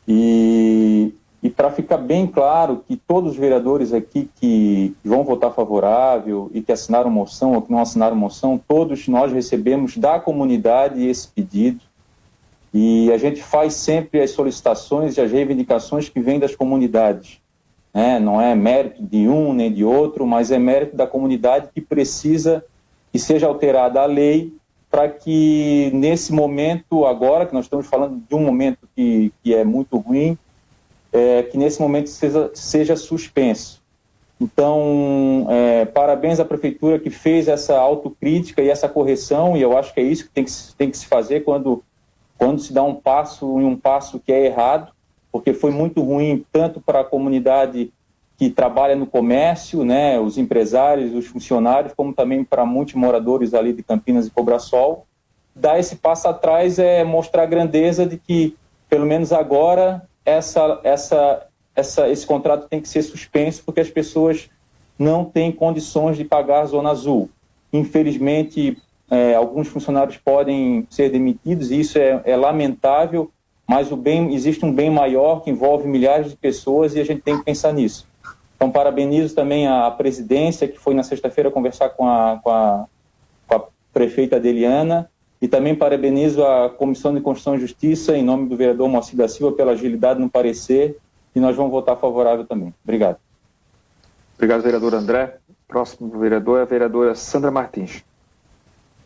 E para ficar bem claro que todos os vereadores aqui que vão votar favorável e que assinaram moção ou que não assinaram moção, todos nós recebemos da comunidade esse pedido. E a gente faz sempre as solicitações e as reivindicações que vêm das comunidades. Não é mérito de um nem de outro, mas é mérito da comunidade que precisa que seja alterada a lei para que nesse momento, agora que nós estamos falando de um momento que é muito ruim, que nesse momento seja suspenso. Então, parabéns à prefeitura que fez essa autocrítica e essa correção, e eu acho que é isso que tem que se fazer quando se dá um passo que é errado, porque foi muito ruim tanto para a comunidade que trabalha no comércio, os empresários, os funcionários, como também para muitos moradores ali de Campinas e Cobrasol. Dar esse passo atrás é mostrar a grandeza de que, pelo menos agora, esse contrato tem que ser suspenso, porque as pessoas não têm condições de pagar a Zona Azul. Infelizmente, alguns funcionários podem ser demitidos, e isso é lamentável, mas existe um bem maior que envolve milhares de pessoas e a gente tem que pensar nisso. Então, parabenizo também a presidência, que foi na sexta-feira conversar com a prefeita Adeliana, e também parabenizo a Comissão de Constituição e Justiça, em nome do vereador Moacir da Silva, pela agilidade no parecer, e nós vamos votar favorável também. Obrigado. Obrigado, vereador André. Próximo vereador é a vereadora Sandra Martins.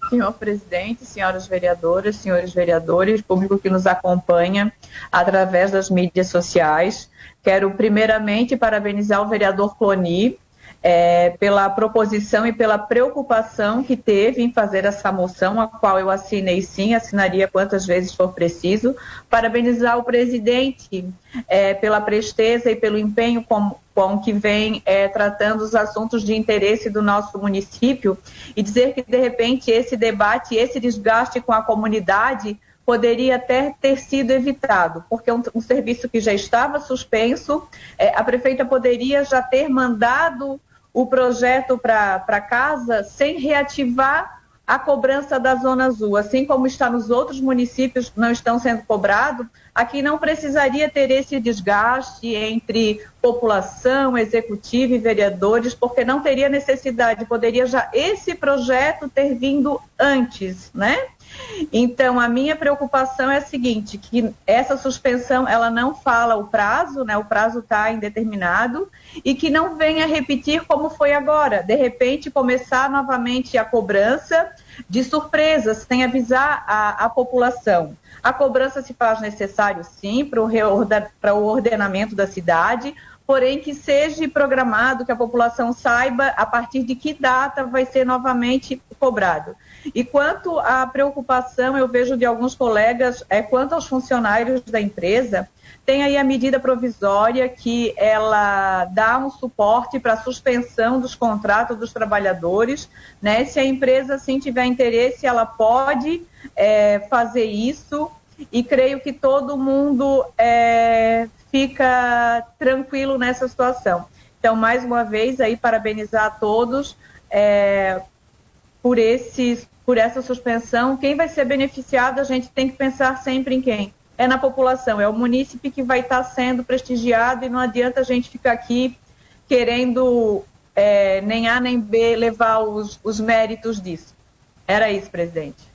Senhor presidente, senhoras vereadoras, senhores vereadores, público que nos acompanha através das mídias sociais, quero primeiramente parabenizar o vereador Cloni pela proposição e pela preocupação que teve em fazer essa moção, a qual eu assinei sim, assinaria quantas vezes for preciso. Parabenizar o presidente pela presteza e pelo empenho com que vem tratando os assuntos de interesse do nosso município, e dizer que, de repente, esse debate, esse desgaste com a comunidade poderia até ter sido evitado, porque um serviço que já estava suspenso, a prefeita poderia já ter mandado o projeto para casa sem reativar a cobrança da Zona Azul, assim como está nos outros municípios que não estão sendo cobrados. Aqui não precisaria ter esse desgaste entre população, executivo e vereadores, porque não teria necessidade, poderia já esse projeto ter vindo antes, né? Então, a minha preocupação é a seguinte, que essa suspensão, ela não fala o prazo, né? O prazo está indeterminado, e que não venha repetir como foi agora, de repente começar novamente a cobrança de surpresa, sem avisar a população. A cobrança se faz necessário, sim, para o ordenamento da cidade, porém que seja programado, que a população saiba a partir de que data vai ser novamente cobrado. E quanto à preocupação, eu vejo de alguns colegas, quanto aos funcionários da empresa, tem aí a medida provisória que ela dá um suporte para a suspensão dos contratos dos trabalhadores, né? Se a empresa, sim, tiver interesse, ela pode fazer isso, e creio que todo mundo fica tranquilo nessa situação. Então, mais uma vez, aí, parabenizar a todos por essa suspensão. Quem vai ser beneficiado, a gente tem que pensar sempre em quem? É na população, é o munícipe que vai estar sendo prestigiado, e não adianta a gente ficar aqui querendo nem A nem B levar os méritos disso. Era isso, presidente.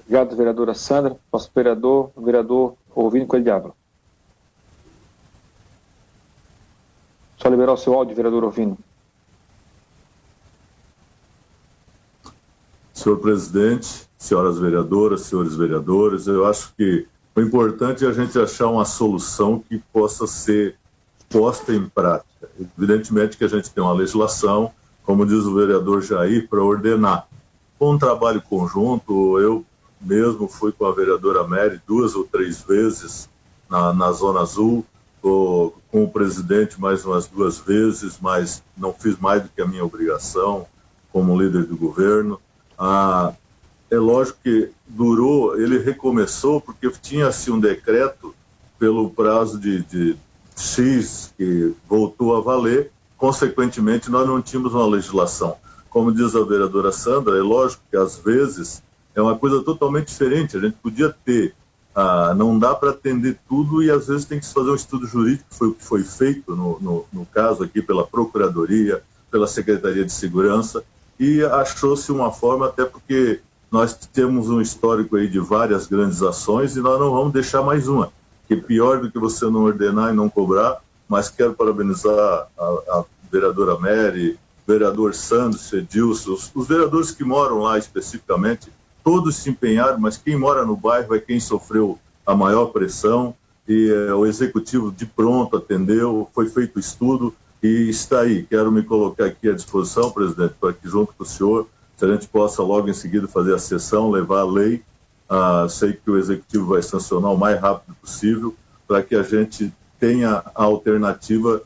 Obrigado, vereadora Sandra. Nosso vereador, o vereador Orvínio Coelho de Ávila. Só liberar o seu áudio, vereador Orvínio. Senhor presidente, senhoras vereadoras, senhores vereadores, eu acho que o importante é a gente achar uma solução que possa ser posta em prática. Evidentemente que a gente tem uma legislação, como diz o vereador Jair, para ordenar. Com um trabalho conjunto, eu mesmo fui com a vereadora Mary 2 ou 3 vezes na Zona Azul, com o presidente mais umas 2 vezes, mas não fiz mais do que a minha obrigação como líder do governo. É lógico que durou, ele recomeçou porque tinha-se um decreto pelo prazo de X que voltou a valer, consequentemente nós não tínhamos uma legislação. Como diz a vereadora Sandra, é lógico que às vezes é uma coisa totalmente diferente, a gente podia ter, não dá para atender tudo, e às vezes tem que se fazer um estudo jurídico, que foi o que foi feito no caso aqui pela Procuradoria, pela Secretaria de Segurança, e achou-se uma forma, até porque nós temos um histórico aí de várias grandes ações, e nós não vamos deixar mais uma, que pior do que você não ordenar e não cobrar. Mas quero parabenizar a vereadora Mary, vereador Sandro, Edilson, os vereadores que moram lá especificamente, todos se empenharam, mas quem mora no bairro é quem sofreu a maior pressão, e o executivo de pronto atendeu, foi feito estudo, e está aí. Quero me colocar aqui à disposição, presidente, para que junto com o senhor, se a gente possa logo em seguida fazer a sessão, levar a lei. Sei que o executivo vai sancionar o mais rápido possível, para que a gente tenha a alternativa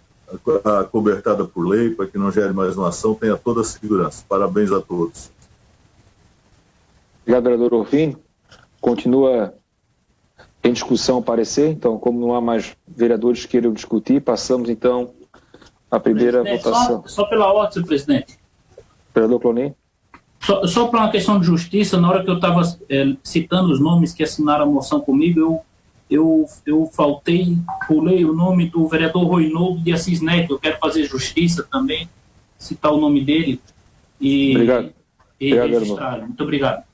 cobertada por lei, para que não gere mais uma ação, tenha toda a segurança. Parabéns a todos. Obrigado, vereador Orvínio. Continua em discussão o parecer, então, como não há mais vereadores que queiram discutir, passamos então à primeira votação. Só pela ordem, senhor presidente. Vereador Cloni. Só para uma questão de justiça, na hora que eu estava citando os nomes que assinaram a moção comigo, eu faltei, pulei o nome do vereador Roinaldo de Assis Neto. Eu quero fazer justiça também, citar o nome dele e, obrigado. Registrar. Muito obrigado.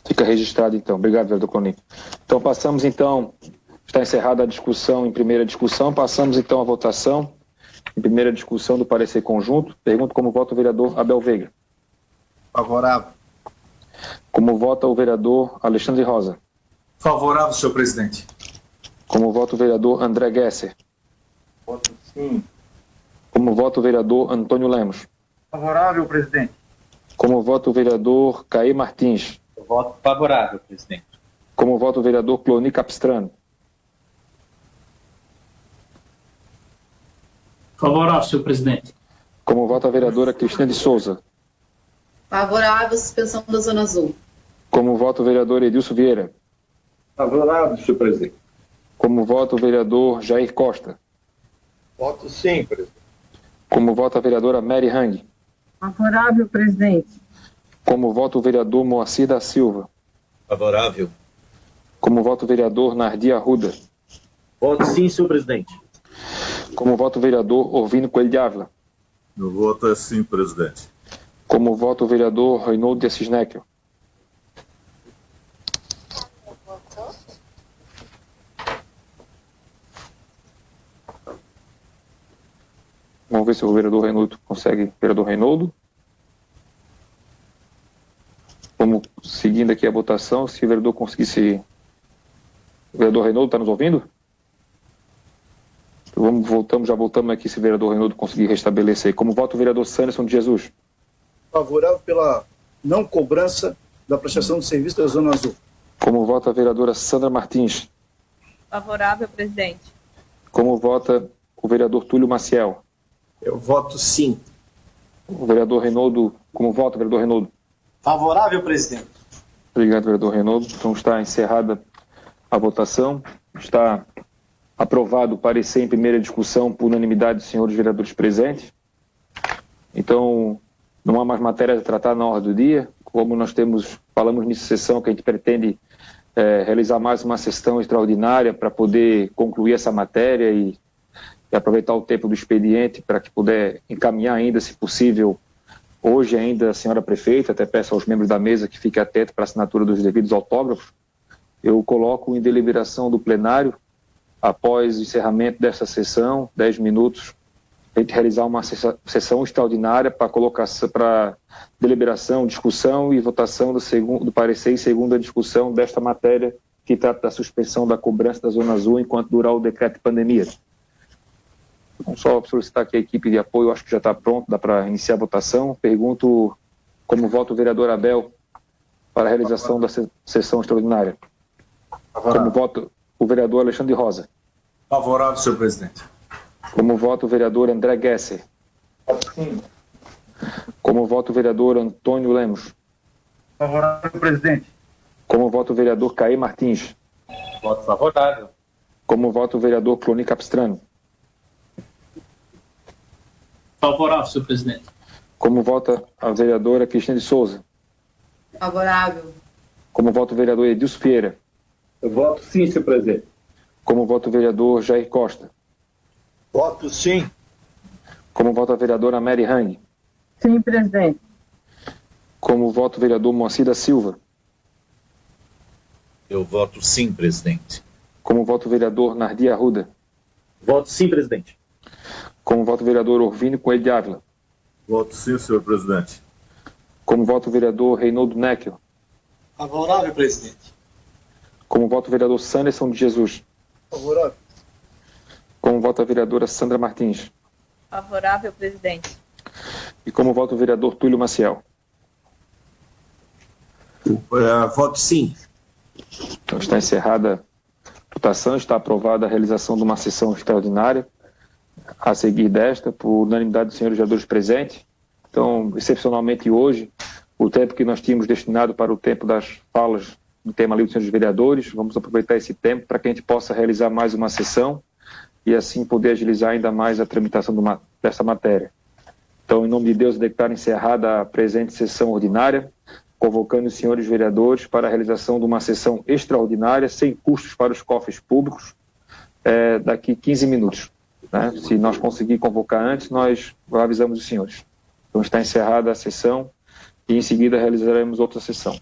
Fica registrado, então. Obrigado, vereador Cloni. Então, passamos, então, está encerrada a discussão em primeira discussão, passamos, então, à votação. em primeira discussão do parecer conjunto. Pergunto como vota o vereador Abel Veiga. Favorável. Como vota o vereador Alexandre Rosa. Favorável, senhor presidente. Como vota o vereador André Gesser. Voto sim. Como vota o vereador Antônio Lemos. Favorável, presidente. Como vota o vereador Caí Martins. Eu voto favorável, presidente. Como vota o vereador Cloni Capistrano. Favorável, senhor presidente. Como vota a vereadora Cristina de Souza. Favorável à suspensão da Zona Azul. Como vota o vereador Edilson Vieira. Favorável, senhor presidente. Como vota o vereador Jair Costa. Voto sim, presidente. Como vota a vereadora Mary Hang. Favorável, presidente. Como vota o vereador Moacir da Silva. Favorável. Como vota o vereador Nardi Arruda. Voto sim, senhor presidente. Como vota o vereador Orvino Coelho de Ávila. Meu voto é sim, presidente. Como vota o vereador Reinaldo de Assis Neckel. Vamos ver se o vereador Reinaldo consegue. Vereador Reinaldo. Vamos seguindo aqui a votação. Se o vereador conseguisse. O vereador Reinaldo está nos ouvindo? Então já voltamos aqui se o vereador Reinaldo conseguir restabelecer. Como vota o vereador Sanderson de Jesus? Favorável pela não cobrança da prestação de serviço da Zona Azul. Como vota a vereadora Sandra Martins? Favorável, presidente. Como vota o vereador Túlio Maciel? Eu voto sim. O vereador Reinaldo, como vota o vereador Reinaldo? Favorável, presidente. Obrigado, vereador Reinaldo. Então está encerrada a votação. Está aprovado o parecer em primeira discussão por unanimidade dos senhores vereadores presentes. Então, não há mais matéria a tratar na ordem do dia. Como nós falamos nessa sessão que a gente pretende realizar mais uma sessão extraordinária para poder concluir essa matéria e aproveitar o tempo do expediente para que puder encaminhar ainda, se possível, hoje ainda, a senhora prefeita, até peço aos membros da mesa que fiquem atentos para a assinatura dos devidos autógrafos. Eu coloco em deliberação do plenário, após o encerramento dessa sessão, 10 minutos, a gente realizar uma sessão extraordinária para deliberação, discussão e votação do parecer em segunda discussão desta matéria que trata da suspensão da cobrança da Zona Azul enquanto durar o decreto de pandemia. Vamos só solicitar aqui a equipe de apoio, acho que já está pronto, dá para iniciar a votação. Pergunto como vota o vereador Abel para a realização da sessão extraordinária. Como vota o vereador Alexandre Rosa. Favorável, senhor presidente. Como vota o vereador André Gesser. Sim. Como vota o vereador Antônio Lemos. Favorável, presidente. Como vota o vereador Caí Martins. Voto favorável. Como vota o vereador Cloni Capistrano. Favorável, senhor presidente. Como vota a vereadora Cristina de Souza. Favorável. Como vota o vereador Edilson Vieira. Eu voto sim, senhor presidente. Como vota o vereador Jair Costa. Voto sim. Como vota a vereadora Mary Hang. Sim, presidente. Como vota o vereador Moacir da Silva. Eu voto sim, presidente. Como vota o vereador Nardi Arruda. Voto sim, presidente. Como vota o vereador Orvino Coelho de Ávila. Voto sim, senhor presidente. Como vota o vereador Reinaldo Neckel. Favorável, presidente. Como vota o vereador Sanderson de Jesus. Favorável. Como vota a vereadora Sandra Martins. Favorável, presidente. E como vota o vereador Túlio Maciel. Voto sim. Então está encerrada a votação, está aprovada a realização de uma sessão extraordinária a seguir desta, por unanimidade dos senhores vereadores presentes. Então, excepcionalmente hoje, o tempo que nós tínhamos destinado para o tempo das falas do tema ali dos senhores vereadores, vamos aproveitar esse tempo para que a gente possa realizar mais uma sessão e assim poder agilizar ainda mais a tramitação dessa matéria. Então, em nome de Deus, declaro encerrada a presente sessão ordinária, convocando os senhores vereadores para a realização de uma sessão extraordinária, sem custos para os cofres públicos, daqui 15 minutos. Né? Se nós conseguir convocar antes, nós avisamos os senhores. Então está encerrada a sessão e em seguida realizaremos outra sessão.